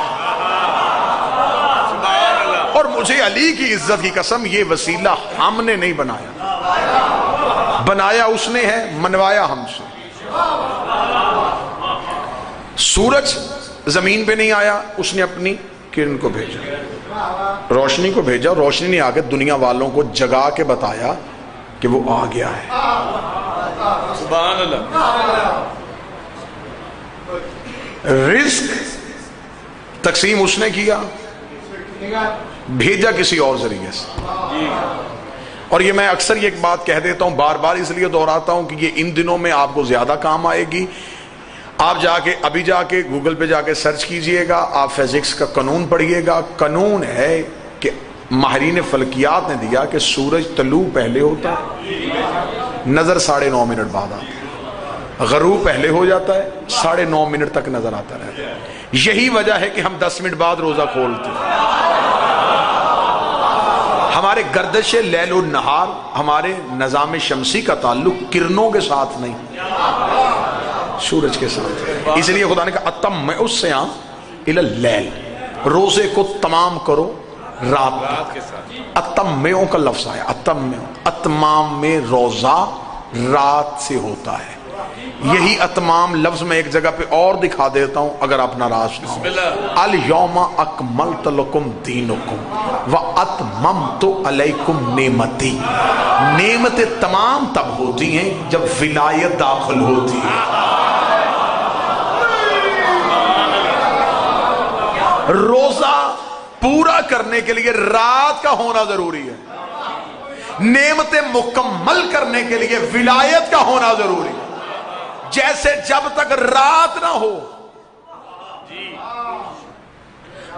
S1: اور مجھے علی کی عزت کی قسم، یہ وسیلہ ہم نے نہیں بنایا، بنایا اس نے ہے، منوایا ہم سے. سورج زمین پہ نہیں آیا، اس نے اپنی کرن کو بھیجا، روشنی کو بھیجا، روشنی نے آ کے دنیا والوں کو جگا کے بتایا کہ وہ آ گیا ہے.
S2: سبحان اللہ.
S1: رزق تقسیم اس نے کیا، بھیجا کسی اور ذریعے سے. اور یہ میں اکثر یہ ایک بات کہہ دیتا ہوں، بار بار اس لیے دہراتا ہوں کہ یہ ان دنوں میں آپ کو زیادہ کام آئے گی. آپ ابھی جا کے گوگل پہ جا کے سرچ کیجئے گا، آپ فزکس کا قانون پڑھیے گا. قانون ہے کہ ماہرین فلکیات نے دیا کہ سورج طلوع پہلے ہوتا ہے، نظر 9.5 منٹ بعد آتا ہے، غروب پہلے ہو جاتا ہے، 9.5 منٹ تک نظر آتا رہتا ہے. یہی وجہ ہے کہ ہم 10 منٹ بعد روزہ کھولتے ہیں. ہمارے گردش لیل و نہار، ہمارے نظام شمسی کا تعلق کرنوں کے ساتھ نہیں، سورج کے ساتھ. اس لیے خدا نے کہا اتم میں اس سے الی اللیل، روزے کو تمام کرو رات تک. اتم میں کا لفظ آیا، اتم میں، اتمام میں روزہ رات سے ہوتا ہے. یہی اتمام لفظ میں ایک جگہ پہ اور دکھا دیتا ہوں اگر آپ ناراض نہ ہو. الیوم اکملت لکم دینکم واتممت علیکم نعمتی. نعمتیں تمام تب ہوتی ہیں جب ولایت داخل ہوتی ہے. روزہ پورا کرنے کے لیے رات کا ہونا ضروری ہے، نعمتیں مکمل کرنے کے لیے ولایت کا ہونا ضروری ہے. جیسے جب تک رات نہ ہو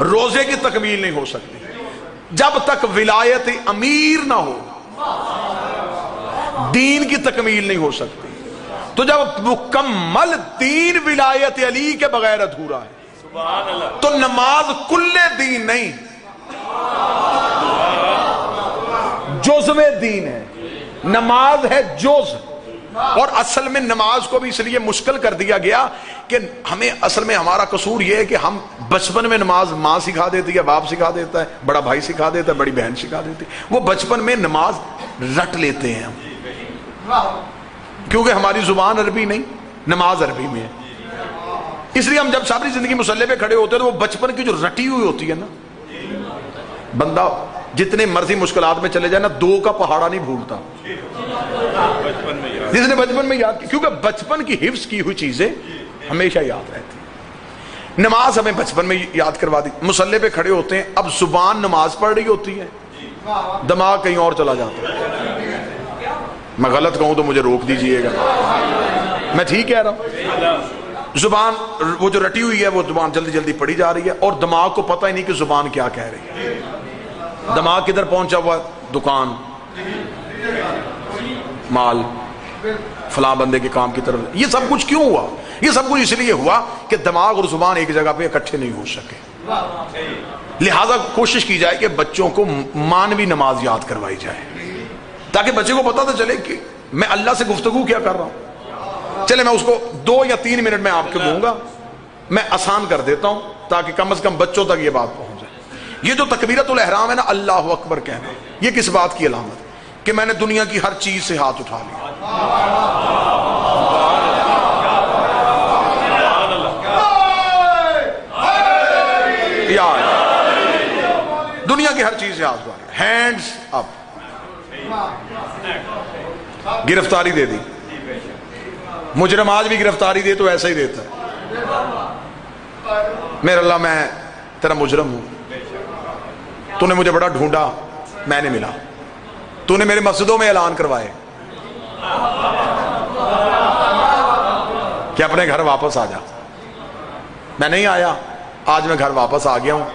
S1: روزے کی تکمیل نہیں ہو سکتی، جب تک ولایت امیر نہ ہو دین کی تکمیل نہیں ہو سکتی. تو جب مکمل دین ولایت علی کے بغیر ادھورا ہے تو نماز کل دین نہیں، جزو دین ہے. نماز ہے جز. اور اصل میں نماز کو بھی اس لیے مشکل کر دیا گیا کہ ہمیں اصل میں ہمارا قصور یہ ہے کہ ہم بچپن میں نماز ماں سکھا دیتی ہے، باپ سکھا دیتا ہے، بڑا بھائی سکھا دیتا ہے، بڑی بہن سکھا دیتی ہے. وہ بچپن میں نماز رٹ لیتے ہیں ہم، کیونکہ ہماری زبان عربی نہیں، نماز عربی میں ہے. اس لیے ہم جب ساری زندگی مصلی پہ کھڑے ہوتے ہیں تو وہ بچپن کی جو رٹی ہوئی ہوتی ہے نا، بندہ جتنے مرضی مشکلات میں چلے جائے نا، 2 کا پہاڑا نہیں بھولتا جس نے بچپن میں یاد کی، کیونکہ بچپن کی حفظ کی ہوئی چیزیں ہمیشہ یاد رہتی. نماز ہمیں بچپن میں یاد کروا دی. مصلی پہ کھڑے ہوتے ہیں، اب زبان نماز پڑھ رہی ہوتی ہے، دماغ کہیں اور چلا جاتا ہے. میں غلط کہوں تو مجھے روک دیجئے گا، میں ٹھیک کہہ رہا ہوں. زبان وہ جو رٹی ہوئی ہے وہ زبان جلدی جلدی پڑھی جا رہی ہے، اور دماغ کو پتہ ہی نہیں کہ زبان کیا کہہ رہی ہے. دماغ کدھر پہنچا ہوا ہے؟ دکان، مال، فلاں بندے کے کام کی طرف. یہ سب کچھ کیوں ہوا؟ یہ سب کچھ اس لیے ہوا کہ دماغ اور زبان ایک جگہ پہ اکٹھے نہیں ہو سکے. لہذا کوشش کی جائے کہ بچوں کو مانوی نماز یاد کروائی جائے، تاکہ بچے کو پتہ تو چلے کہ میں اللہ سے گفتگو کیا کر رہا ہوں. چلے میں اس کو 2 یا 3 منٹ میں آپ کو دوں گا، میں آسان کر دیتا ہوں تاکہ کم از کم بچوں تک یہ بات پہنچ جائے. یہ جو تکبیرۃ الاحرام ہے نا، اللہ اکبر کہنا، یہ کس بات کی علامت؟ کہ میں نے دنیا کی ہر چیز سے ہاتھ اٹھا لیا. دنیا کی ہر چیز سے ہاتھ اٹھا لیا. ہینڈز اپ. گرفتاری دے دی. مجرم آج بھی گرفتاری دے تو ایسا ہی دیتا ہے، میرے اللہ میں تیرا مجرم ہوں، تو نے مجھے بڑا ڈھونڈا، میں نے ملا، تو نے میرے مسجدوں میں اعلان کروائے کہ اپنے گھر واپس آ جا. میں نہیں آیا، آج میں گھر واپس آ گیا ہوں،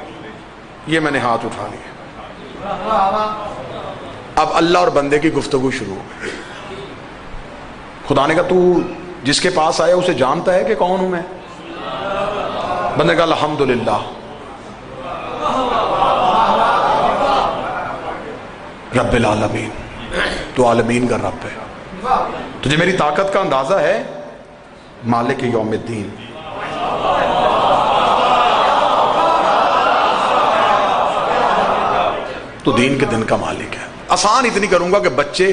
S1: یہ میں نے ہاتھ اٹھا لیا. اب اللہ اور بندے کی گفتگو شروع ہو گئی. خدا نے کہا تو جس کے پاس آیا اسے جانتا ہے کہ کون ہوں میں؟ بندے کہا الحمدللہ، رب العالمین، تو عالمین کا رب ہے، تجھے میری طاقت کا اندازہ ہے؟ مالک یوم الدین. تو دین کے دن کا مالک ہے. آسان اتنی کروں گا کہ بچے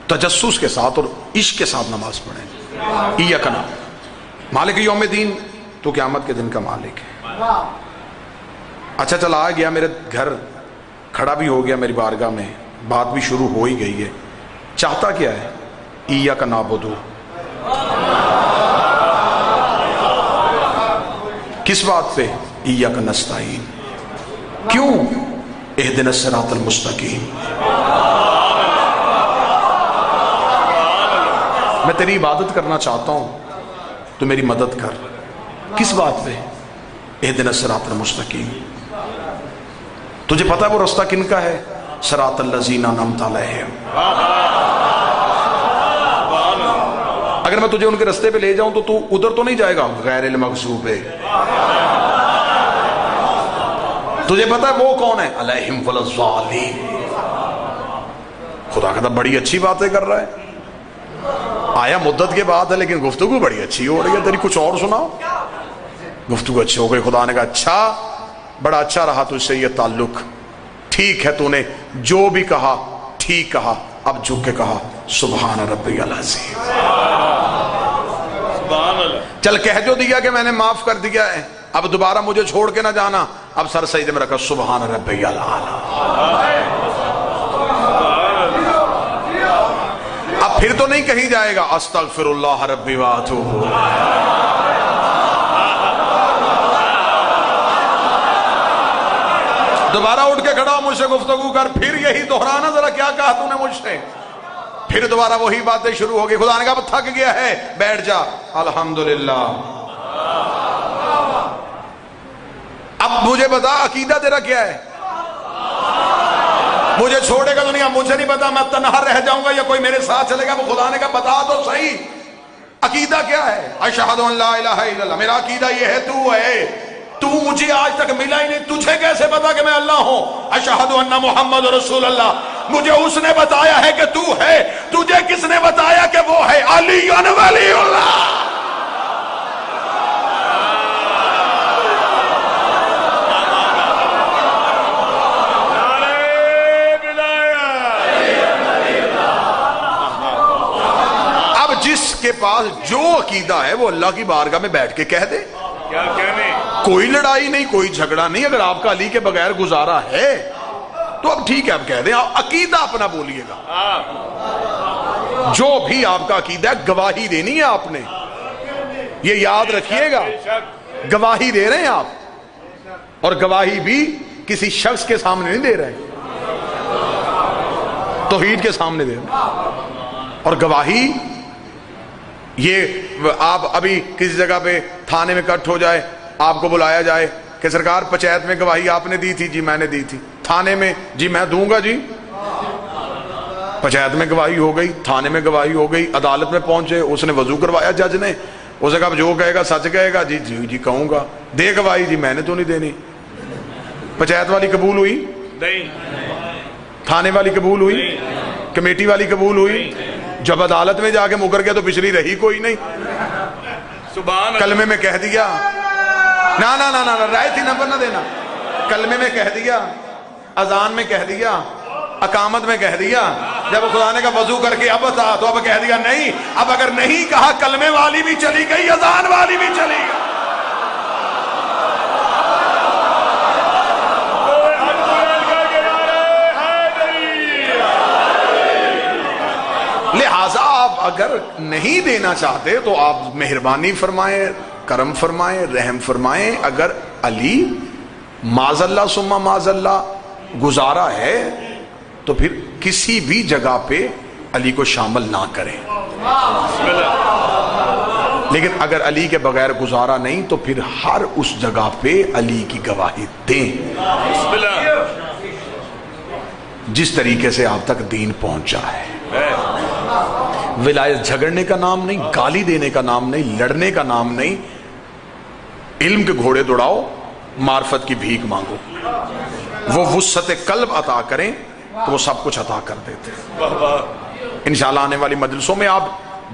S1: تجسس کے ساتھ اور عشق کے ساتھ نماز پڑھیں. ایاک نعبد، مالک یوم الدین، تو قیامت کے دن کا مالک ہے. اچھا چلا آ گیا میرے گھر، کھڑا بھی ہو گیا میری بارگاہ میں، بات بھی شروع ہو ہی گئی ہے. چاہتا کیا ہے؟ ایاک نعبد. کس بات پہ؟ ایاک نستعین. کیوں؟ اہدنا الصراط المستقیم. میں تیری عبادت کرنا چاہتا ہوں تو میری مدد کر. کس بات پہ؟ اہدنا الصراط المستقیم. تجھے پتا ہے وہ رستہ کن کا ہے؟ صراط الذین انعمت علیہم. اگر میں تجھے ان کے رستے پہ لے جاؤں تو تو ادھر تو نہیں جائے گا غیر المغضوب. تجھے پتا ہے وہ کون ہے؟ علیہم ولا الضالین. خدا کہتا بڑی اچھی باتیں کر رہا ہے، آیا مدت کے بعد ہے لیکن گفتگو بڑی اچھی ہو رہی ہے تیری، کچھ اور سناؤ. گفتگو اچھی ہو گئی. خدا نے کہا اچھا، بڑا اچھا رہا تجھ سے یہ تعلق، ٹھیک ہے تو نے جو بھی کہا ٹھیک کہا. اب جھک کے کہا سبحان ربی العظیم. چل کہہ جو دیا کہ میں نے معاف کر دیا ہے، اب دوبارہ مجھے چھوڑ کے نہ جانا. اب سر سجدے میں رکھا سبحان ربی الاعلی. اب پھر تو نہیں کہیں جائے گا استغفر اللہ ربی واتوب. دوبارہ اٹھ کے کھڑا مجھ سے گفتگو کر، پھر یہی دہرانا ذرا کیا کہا تو نے مجھ سے. پھر دوبارہ وہی باتیں شروع ہو گئی. خدا نے کہا اب تھک گیا ہے بیٹھ جا. الحمدللہ. اب مجھے بتا عقیدہ تیرا کیا ہے؟ مجھے چھوڑے گا دنیا، مجھے نہیں پتا میں تنہا رہ جاؤں گا یا کوئی میرے ساتھ چلے گا. وہ خدا نے کہا بتا تو صحیح عقیدہ کیا ہے؟ اشہد ان لا الہ الا اللہ. میرا عقیدہ یہ ہے تو ہے. تو مجھے آج تک ملا ہی نہیں، تجھے کیسے پتا کہ میں اللہ ہوں؟ اشہد ان محمد رسول اللہ. مجھے اس نے بتایا ہے کہ تو ہے. تجھے کس نے بتایا کہ وہ ہے؟ علی ولی اللہ. جس کے پاس جو عقیدہ ہے وہ اللہ کی بارگاہ میں بیٹھ کے کہہ دے.
S2: کیا کہنے؟
S1: کوئی لڑائی نہیں، کوئی جھگڑا نہیں. اگر آپ کا علی کے بغیر گزارا ہے تو اب ٹھیک ہے، آپ کہہ دیں. عقیدہ اپنا بولیے گا. جو بھی آپ کا عقیدہ ہے گواہی دینی ہے آپ نے، یہ یاد رکھیے گا. گواہی دے رہے ہیں آپ، اور گواہی بھی کسی شخص کے سامنے نہیں دے رہے ہیں، توحید کے سامنے دے رہے ہیں. اور گواہی یہ آپ ابھی کسی جگہ پہ تھانے میں کٹ ہو جائے، آپ کو بلایا جائے کہ سرکار پنچایت میں گواہی آپ نے دی تھی. جی میں نے دی تھی. تھانے میں جی میں دوں گا. جی پنچایت میں گواہی ہو گئی، تھانے میں گواہی ہو گئی، عدالت میں پہنچے، اس نے وضو کروایا جج نے، اسے کہا جو کہے گا سچ کہے گا. جی جی جی کہوں گا. دے گواہی. جی میں نے تو نہیں دینی. پنچایت والی قبول ہوئی
S2: نہیں،
S1: تھانے والی قبول ہوئی، کمیٹی والی قبول ہوئی. جب عدالت میں جا کے مکر گیا تو پچھلی رہی کوئی نہیں.
S2: سبحان اللہ.
S1: کلمے میں کہہ دیا نا نا نا نا رائے تھی نمبر نہ دینا. کلمے میں کہہ دیا، اذان میں کہہ دیا، اقامت میں کہہ دیا، جب خدا نے کہا وضو کر کے اب بتا تو اب کہہ دیا نہیں، اب اگر نہیں کہا کلمے والی بھی چلی گئی، اذان والی بھی چلی گئی۔ لہذا آپ اگر نہیں دینا چاہتے تو آپ مہربانی فرمائیں، کرم فرمائیں، رحم فرمائیں۔ اگر علی معاذ اللہ ثم معاذ اللہ گزارا ہے تو پھر کسی بھی جگہ پہ علی کو شامل نہ کریں، لیکن اگر علی کے بغیر گزارا نہیں تو پھر ہر اس جگہ پہ علی کی گواہی دیں جس طریقے سے آپ تک دین پہنچا ہے۔ ولایت جھگڑنے کا نام نہیں، گالی دینے کا نام نہیں، لڑنے کا نام نہیں۔ علم کے گھوڑے دوڑاؤ، معرفت کی بھیک مانگو، وہ وسعت قلب عطا کریں تو وہ سب کچھ عطا کر دیتے ہیں۔ انشاءاللہ آنے والی مجلسوں میں آپ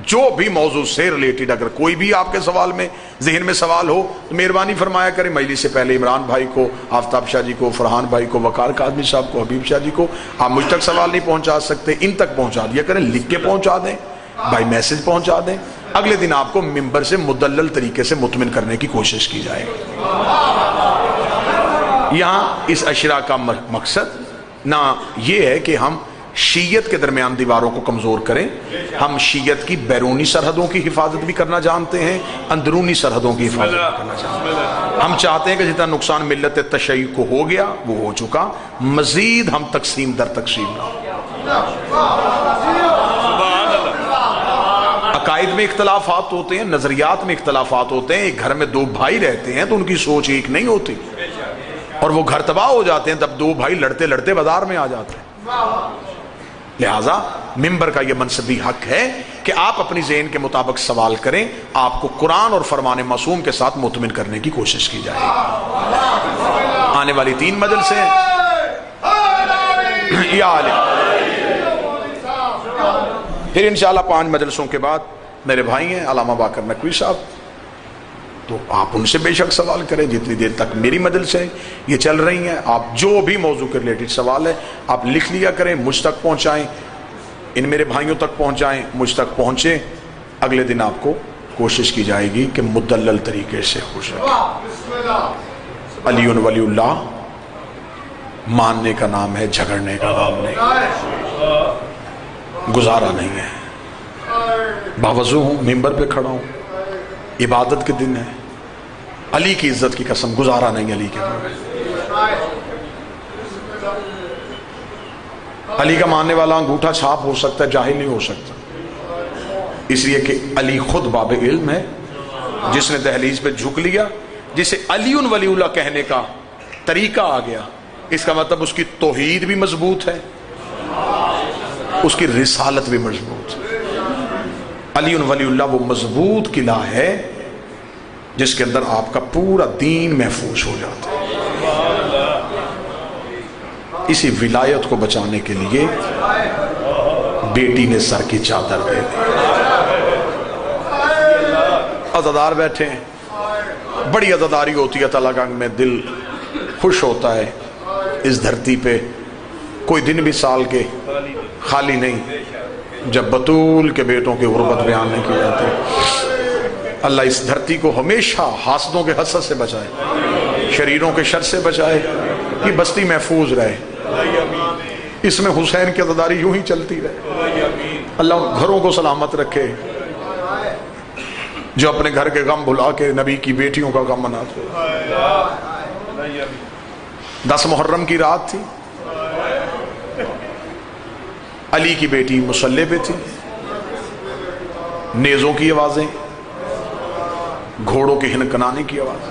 S1: جو بھی موضوع سے ریلیٹڈ اگر کوئی بھی آپ کے سوال میں ذہن میں سوال ہو تو مہربانی فرمایا کریں۔ مجلس سے پہلے عمران بھائی کو، آفتاب شاہ جی کو، فرحان بھائی کو، وقار کاظمی صاحب کو، حبیب شاہ جی کو آپ مجھ تک سوال نہیں پہنچا سکتے، ان تک پہنچا دیا کریں، لکھ کے پہنچا دیں، بائی میسج پہنچا دیں۔ اگلے دن آپ کو ممبر سے مدلل طریقے سے مطمئن کرنے کی کوشش کی جائے گی۔ یہاں اس اشرا کا مقصد نہ یہ ہے کہ ہم شیعت کے درمیان دیواروں کو کمزور کریں، ہم شیعت کی بیرونی سرحدوں کی حفاظت بھی کرنا جانتے ہیں، اندرونی سرحدوں کی حفاظت بھی کرنا جانتے ہیں۔ ہم چاہتے ہیں کہ جتنا نقصان ملت تشیع کو ہو گیا وہ ہو چکا، مزید ہم تقسیم در تقسیم نہ ہو۔ عقائد میں اختلافات ہوتے ہیں، نظریات میں اختلافات ہوتے ہیں، ایک گھر میں دو بھائی رہتے ہیں تو ان کی سوچ ایک نہیں ہوتی، اور وہ گھر تباہ ہو جاتے ہیں تب دو بھائی لڑتے لڑتے بازار میں آ جاتے ہیں۔ لہٰذا ممبر کا یہ منصبی حق ہے کہ آپ اپنی ذہن کے مطابق سوال کریں، آپ کو قرآن اور فرمان معصوم کے ساتھ مطمئن کرنے کی کوشش کی جائے۔ آنے والی 3 مجلسیں یا علی، پھر انشاءاللہ 5 مجلسوں کے بعد میرے بھائی ہیں علامہ باقر نقوی صاحب، تو آپ ان سے بے شک سوال کریں۔ جتنی دیر تک میری مجلسیں یہ چل رہی ہیں، آپ جو بھی موضوع کے ریلیٹڈ سوال ہے آپ لکھ لیا کریں، مجھ تک پہنچائیں، ان میرے بھائیوں تک پہنچائیں، مجھ تک پہنچیں۔ اگلے دن آپ کو کوشش کی جائے گی کہ مدلل طریقے سے ہو سکے۔ علی ولی اللہ ماننے کا نام ہے، جھگڑنے کا نام نہیں، گزارا نہیں ہے۔ باوضو ہوں، ممبر پہ کھڑا ہوں، عبادت کے دن ہے، علی کی عزت کی قسم گزارا نہیں علی کے بغیر۔ علی کا ماننے والا انگوٹھا چھاپ ہو سکتا ہے، جاہل نہیں ہو سکتا، اس لیے کہ علی خود باب علم ہے، جس نے دہلیز پہ جھک لیا، جسے علی ولی اللہ کہنے کا طریقہ آ گیا، اس کا مطلب اس کی توحید بھی مضبوط ہے، اس کی رسالت بھی مضبوط ہے۔ علی ولی اللہ وہ مضبوط قلعہ ہے جس کے اندر آپ کا پورا دین محفوظ ہو جاتا ہے۔ اسی ولایت کو بچانے کے لیے بیٹی نے سر کی چادر دے دی۔ عزادار بیٹھے ہیں، بڑی عزاداری ہوتی ہے طلاق میں، دل خوش ہوتا ہے۔ اس دھرتی پہ کوئی دن بھی سال کے خالی نہیں جب بطول کے بیٹوں کی غربت بیان نہیں کی جاتی۔ اللہ اس دھرتی کو ہمیشہ حاسدوں کے حسد سے بچائے، شریروں کے شر سے بچائے، یہ بستی محفوظ رہے، اس میں حسین کی عزاداری یوں ہی چلتی رہے۔ اللہ گھروں کو سلامت رکھے، جو اپنے گھر کے غم بھلا کے نبی کی بیٹیوں کا غم مناتے۔ 10 محرم کی رات تھی، علی کی بیٹی مصلی پہ تھی، نیزوں کی آوازیں، گھوڑوں کے ہنکنانے کی آواز،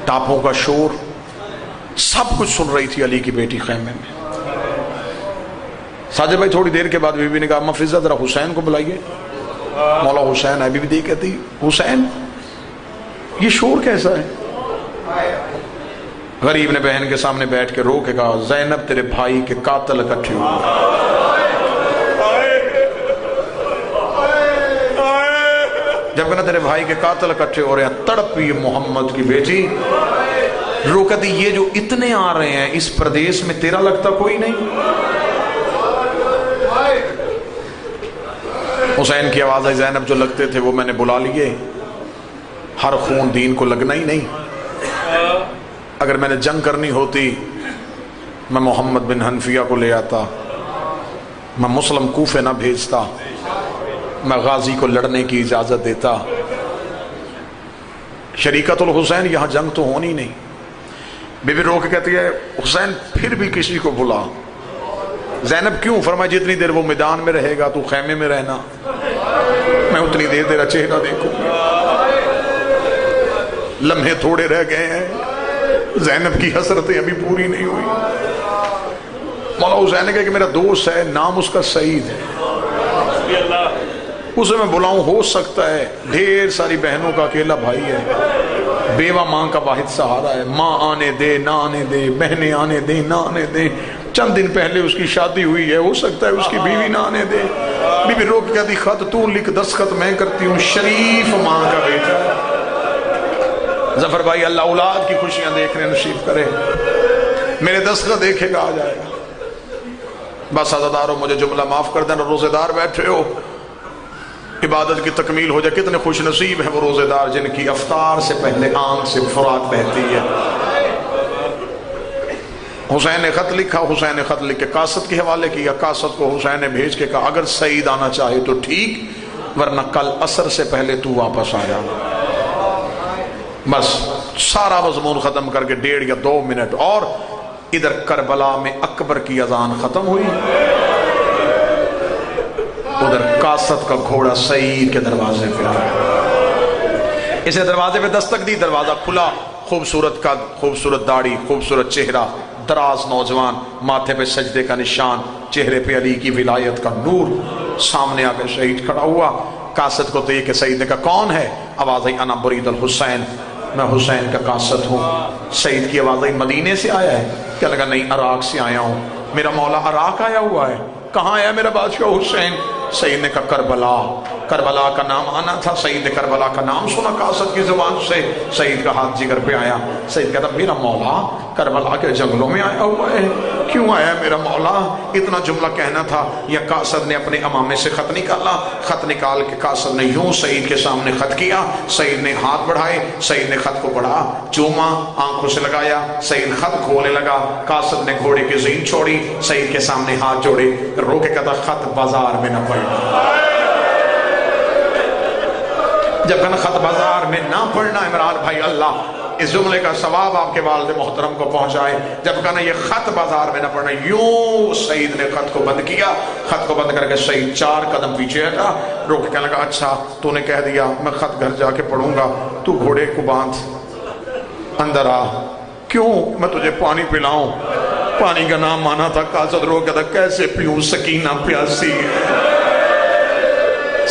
S1: ٹاپوں کا شور، سب کچھ سن رہی تھی علی کی بیٹی خیمے میں۔ ساجد بھائی تھوڑی دیر کے بعد بی بی نے کہا اما فضہ ذرا حسین کو بلائیے۔ مولا حسین ہے، بی بی دیکھ کہتی حسین یہ شور کیسا ہے؟ غریب نے بہن کے سامنے بیٹھ کے رو کے کہا زینب تیرے بھائی کے قاتل اکٹھے ہوئے۔ جب کہنا تیرے بھائی کے قاتل اکٹھے ہو رہے ہیں، تڑپی محمد کی بیٹی، رو کہتی یہ جو اتنے آ رہے ہیں اس پردیس میں تیرا لگتا کوئی نہیں؟ حسین کی آواز ہے زینب جو لگتے تھے وہ میں نے بلا لیے، ہر خون دین کو لگنا ہی نہیں، اگر میں نے جنگ کرنی ہوتی میں محمد بن حنفیہ کو لے آتا، میں مسلم کوفے نہ بھیجتا، میں غازی کو لڑنے کی اجازت دیتا۔ شریکت الحسین یہاں جنگ تو ہونی نہیں۔ بی بی رو کے کہتی ہے حسین پھر بھی کسی کو بلا۔ زینب کیوں؟ فرمایا جتنی دیر وہ میدان میں رہے گا تو خیمے میں رہنا، میں اتنی دیر تیرا چہرہ دیکھوں گی۔ لمحے تھوڑے رہ گئے ہیں، زینب کی حسرتیں ابھی پوری نہیں ہوئی۔ مولا حسین نے کہا کہ میرا دوست ہے، نام اس کا سعید ہے، اسے میں بلاؤں، ہو سکتا ہے ڈھیر ساری بہنوں کا اکیلا بھائی ہے، بیوہ ماں کا واحد سہارا ہے، ماں آنے دے نہ آنے دے، بہنیں آنے دے نہ آنے دے، چند دن پہلے اس کی شادی ہوئی ہے، ہو سکتا ہے اس کی بیوی نہ آنے دے۔ بی بی رو کے کہتی خط تو لکھ، دستخط میں کرتی ہوں، شریف ماں کا بیٹا۔ ظفر بھائی اللہ اولاد کی خوشیاں دیکھنے نصیب کرے، میرے دستخط دیکھے گا آ جائے گا۔ بس عزادارو مجھے جملہ معاف کر دینا، روزے دار بیٹھے ہو، عبادت کی تکمیل ہو جائے۔ کتنے خوش نصیب ہیں وہ روزے دار جن کی افطار سے پہلے آنکھ سے فرات بہتی ہے۔ حسین نے خط لکھا، حسین نے خط لکھ کے قاصد کے حوالے کیا، قاصد کو حسین نے بھیج کے کہا اگر سعید آنا چاہے تو ٹھیک، ورنہ کل عصر سے پہلے تو واپس آ جا۔ بس سارا مضمون ختم کر کے 1.5 یا 2 منٹ اور ادھر کربلا میں اکبر کی اذان ختم ہوئی، ادھر قاصد کا گھوڑا سعید کے دروازے پہ آیا۔ اسے دروازے پہ دستک دی، دروازہ کھلا، خوبصورت قد، خوبصورت داڑھی، خوبصورت چہرہ، دراز نوجوان، ماتھے پہ سجدے کا نشان، چہرے پہ علی کی ولایت کا نور، سامنے آ کے شہید کھڑا ہوا۔ قاصد کو تو یہ کہ سعید نے کہا کون ہے؟ آواز آئی انا برید الحسین، میں حسین کا قاصد ہوں۔ سعید کی آواز آئی مدینے سے آیا ہے؟ کیا لگا نہیں عراق سے آیا ہوں، میرا مولا عراق آیا ہوا ہے، کہاں آیا میرا بادشاہ حسین؟ سعید نے کہا کربلا، کربلا کا نام آنا تھا۔ سعید نے کربلا کا نام سنا قاصد کی زبان سے، سعید کا ہاتھ جگر پہ آیا۔ سعید کہتا میرا مولا کربلا کے جنگلوں میں آیا ہوا ہے، کیوں آیا میرا مولا؟ اتنا جملہ کہنا تھا یا قاصد نے اپنے امامے سے خط نکالا، خط نکال کے قاصد نے یوں سعید کے سامنے خط کیا، سعید نے ہاتھ بڑھائے، سعید نے خط کو پڑھا، چوما، آنکھوں سے لگایا، سعید خط کھولنے لگا، قاصد نے گھوڑے کی زین چھوڑی، سعید کے سامنے ہاتھ جوڑے، رو کے کہتا خط بازار میں نہ پڑھنا۔ جب کہنا خط بازار میں نہ پڑھنا، عمران بھائی اللہ اس جملے کا ثواب آپ کے والد محترم کو پہنچائے، جب کہنا یہ خط بازار میں نہ پڑھنا، یوں سعید نے خط کو بند کیا، خط کو بند کر کے سعید 4 قدم پیچھے ہٹا، رو کے کہنے لگا اچھا تو نے کہہ دیا میں خط گھر جا کے پڑھوں گا، تو گھوڑے کو باندھ اندر آ، کیوں میں تجھے پانی پلاؤں؟ پانی کا نام مانا تھا۔ قاصد رو کہتا کیسے پیوں، سکینہ پیاسی ہے۔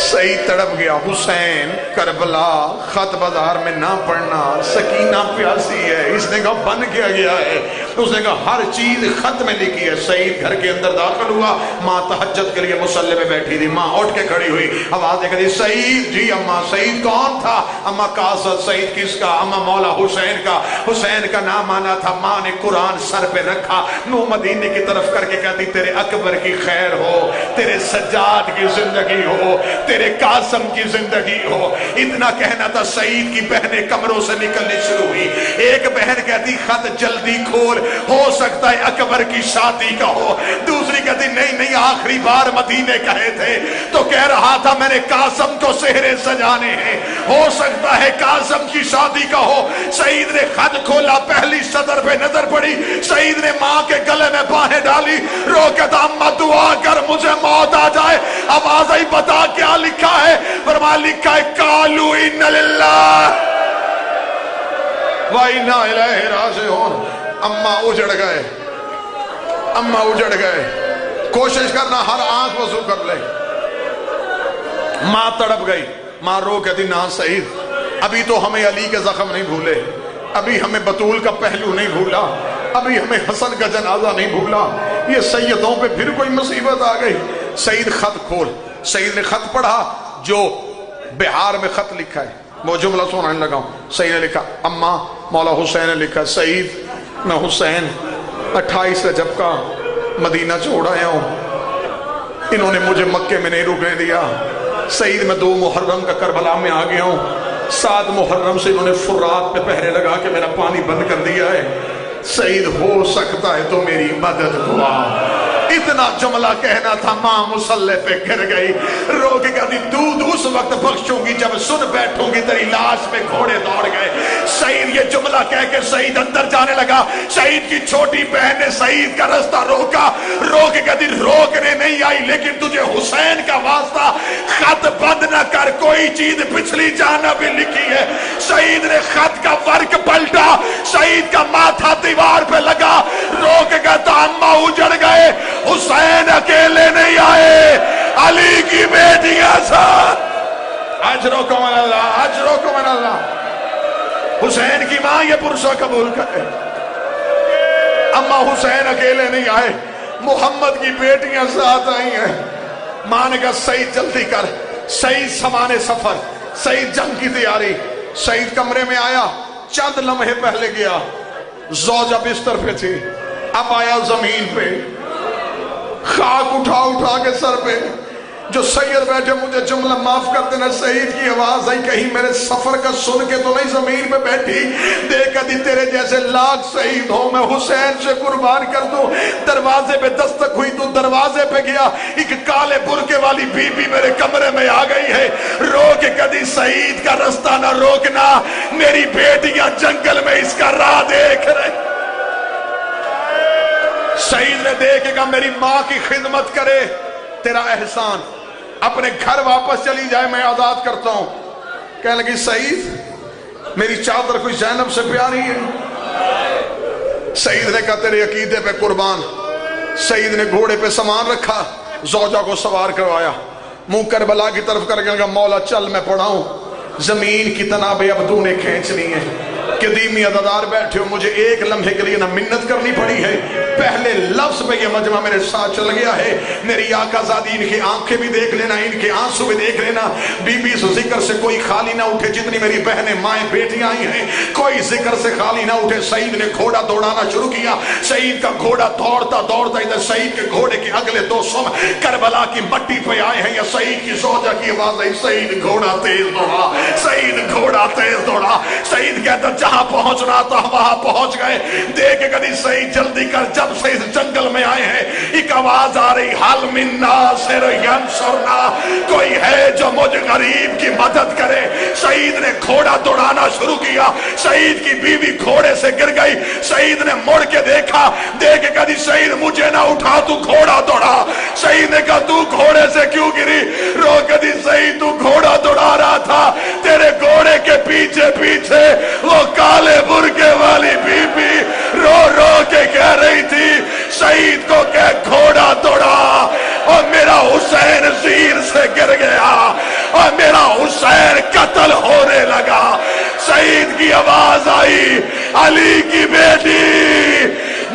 S1: سعید تڑپ گیا، حسین کربلا خط بازار میں نہ پڑھنا، سکینہ پیاسی ہے، اس نے کہا بن کیا گیا ہے، اس نے کہا ہر چیز خط میں لکھی ہے۔ سعید گھر کے اندر داخل ہوا، ماں تہجد کے لیے مصلی میں بیٹھی تھی، ماں اٹھ کے کھڑی ہوئی، آواز دے کہتی سعید جی اماں۔ سعید کون تھا؟ اماں قاصد۔ سعید کس کا؟ اماں مولا حسین کا۔ حسین کا نام آنا تھا، ماں نے قرآن سر پہ رکھا، منہ مدینے کی طرف کر کے کہتی تیرے اکبر کی خیر ہو، تیرے سجاد کی زندگی ہو، تیرے قاسم کی زندگی ہو۔ اتنا کہنا تھا، سعید کی بہنیں کمروں سے نکلنی شروع ہوئی، ایک بہن کہتی خط جلدی کھول، ہو سکتا ہے اکبر کی شادی کا ہو، دوسری کہتی نہیں آخری بار مدینے کہے تھے تو کہہ رہا تھا میں نے قاسم کو سہرے سجانے ہیں، ہو سکتا ہے قاسم کی شادی کا ہو۔ سعید نے خط کھولا، پہلی سطر پہ نظر پڑی، سعید نے ماں کے گلے میں باہیں ڈالی، رو کے کہا اماں دعا کر مجھے موت آ جائے۔ آواز آئی بتا کیا لکھا ہے؟ فرمایا لکھا ہے قالوا ان للہ و انا الیہ راجعون۔ اماں اجڑ گئے، اماں اجڑ گئے۔ کوشش کرنا ہر آنکھ وضو کر لے۔ ماں تڑپ گئی، ماں رو کہتی نا سعید ابھی تو ہمیں علی کے زخم نہیں بھولے، ابھی ہمیں بطول کا پہلو نہیں بھولا، ابھی ہمیں حسن کا جنازہ نہیں بھولا، یہ سیدوں پہ پھر کوئی مصیبت آ گئی۔ سعید خط کھول۔ سعید نے خط پڑھا جو بہار میں خط لکھا ہے، وہ جملہ سنانے لگا ہوں۔ سعید نے لکھا اماں مولا حسین نے لکھا سعید میں حسین 28 رجب کا مدینہ چھوڑ آیا ہوں، انہوں نے مجھے مکے میں نہیں رکنے دیا۔ سعید میں 2 محرم کا کربلا میں آ گیا ہوں، 7 محرم سے انہوں نے فرات پہ پہرے لگا کے میرا پانی بند کر دیا ہے۔ سعید ہو سکتا ہے تو میری مدد ہوا۔ اتنا جملہ کہنا تھا، ماں مصلح پہ گر گئی، رو کے کہتی دودھ اس وقت بخشوں گی جب سن بیٹھوں گی تیری لاش پہ گھوڑے دوڑ گئے۔ سعید یہ جملہ کہہ کے سعید اندر جانے لگا۔ سعید کی چھوٹی بہن نے سعید کا رستہ روکا، رو کے کہتی روکنے نہیں آئی لیکن تجھے حسین کا واسطہ خط بند نہ کر، کوئی چیز پچھلی جانب بھی لکھی ہے۔ سعید نے خط کا ورق پلٹا، سعید کا ماتھا دیوار پہ لگا، رو کے کہتا اماں اجڑ گئے، حسین اکیلے نہیں آئے، علی کی بیٹیاں ساتھ۔ اجرکم من اللہ، اجرکم من اللہ۔ حسین کی ماں یہ پرسہ قبول کرے، اما حسین اکیلے نہیں آئے، محمد کی بیٹیاں ساتھ آئی ہیں۔ ماں نے کہا سعید جلدی کر، سعید سامان سفر، سعید جنگ کی تیاری۔ سعید کمرے میں آیا، چند لمحے پہلے گیا، زوجہ بستر پہ تھی، اب آیا زمین پہ، خاک اٹھا اٹھا کے سر پہ۔ جو سید بیٹھے مجھے جملہ معاف کر دینا، سعید کی آواز آئی کہیں میرے سفر کا سن کے تو نہیں زمین پہ بیٹھی، دیکھ دی تیرے جیسے لاکھ شہید ہو میں حسین سے قربان کر دوں۔ دروازے پہ دستک ہوئی، تو دروازے پہ گیا، ایک کالے برقے والی بی بی میرے کمرے میں آ گئی ہے، رو کے کدی سعید کا رستہ نہ روکنا، میری بیٹیاں جنگل میں اس کا راہ دیکھ رہے۔ سعید نے دیکھے گا میری ماں کی خدمت کرے، تیرا احسان، اپنے گھر واپس چلی جائے میں آزاد کرتا ہوں۔ کہنے لگی سعید میری چادر کوئی زینب سے پیاری ہے؟ سعید نے کہا تیرے عقیدے پہ قربان۔ سعید نے گھوڑے پہ سامان رکھا، زوجہ کو سوار کروایا، منہ کربلا کی طرف کر کے کہا مولا چل میں پڑھاؤں، زمین کی تنابیں اب تو نے کھینچنی ہے۔ قدیمی عددار بیٹھے ہو، مجھے ایک لمحے کے لیے نہ منت کرنی پڑی ہے، پہلے لفظ پہ یہ مجمع میرے ساتھ چل گیا ہے۔ میری آقا زادی ان کی آنکھیں بھی دیکھ لینا، ان کے آنسو بھی دیکھ لینا، بی بی سے ذکر سے کوئی خالی نہ اٹھے، جتنی میری بہنیں مائیں بیٹیاں آئی ہیں کوئی ذکر سے خالی نہ اٹھے۔ سعید نے گھوڑا دوڑانا شروع کیا، سعید کا گھوڑا دوڑتا دوڑتا ادھر سعید کے گھوڑے کے اگلے 2 سم کربلا کی مٹی پہ آئے ہیں، یا سعید کی زوجہ کی آواز آئی سعید گھوڑا تیز دوڑا، سعید گھوڑا تیز دوڑا۔ سعید کہتا جہاں پہنچنا تھا وہاں پہنچ گئے، دیکھ کے کہتی سعید جلدی کر، جب سے اس جنگل میں آئے ہیں ایک آواز آ رہی حل من ناصر ینصرنا، کوئی ہے جو مجھ غریب کی مدد کرے۔ سعید نے گھوڑا دوڑانا شروع کیا، سعید کی بیوی گھوڑے سے گر گئی، سعید نے مڑ کے دیکھا، دیکھ کے کہتی سعید مجھے نہ اٹھا تو گھوڑا دوڑا۔ سعید نے کہا تو گھوڑے سے کیوں گری؟ رو کے دی سعید تو گھوڑا دوڑا رہا تھا، تیرے گھوڑے کے پیچھے پیچھے وہ کالے برقے والی بی بی رو رو کے کہہ رہی تھی سعید کو کہ گھوڑا دوڑا، اور میرا حسین زیر سے گر گیا اور میرا حسین قتل ہونے لگا۔ سعید کی آواز آئی علی کی بیٹی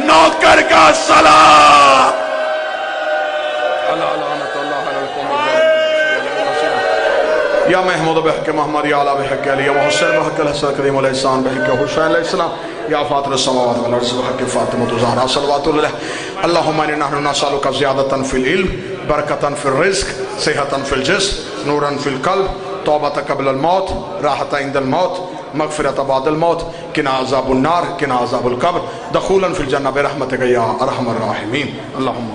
S1: نوکر کا سلام۔ یا محمود بحق محمد یا علی بحق علی و حسین بحق الحسن کریم علیہ السلام بحق حسین علیہ السلام یا فاطر السماوات والارض بحق فاطمہ زہرا صلوات اللہ۔ اللہم انا نحن نسألک زیادة فی العلم، برکة فی الرزق، صحة فی الجسم، نورا فی القلب، توبة قبل الموت، راحة عند الموت، مغفرة بعد الموت، قنا عذاب النار، قنا عذاب القبر، دخولا فی الجنہ برحمتک یا ارحم الراحمین۔ اللہم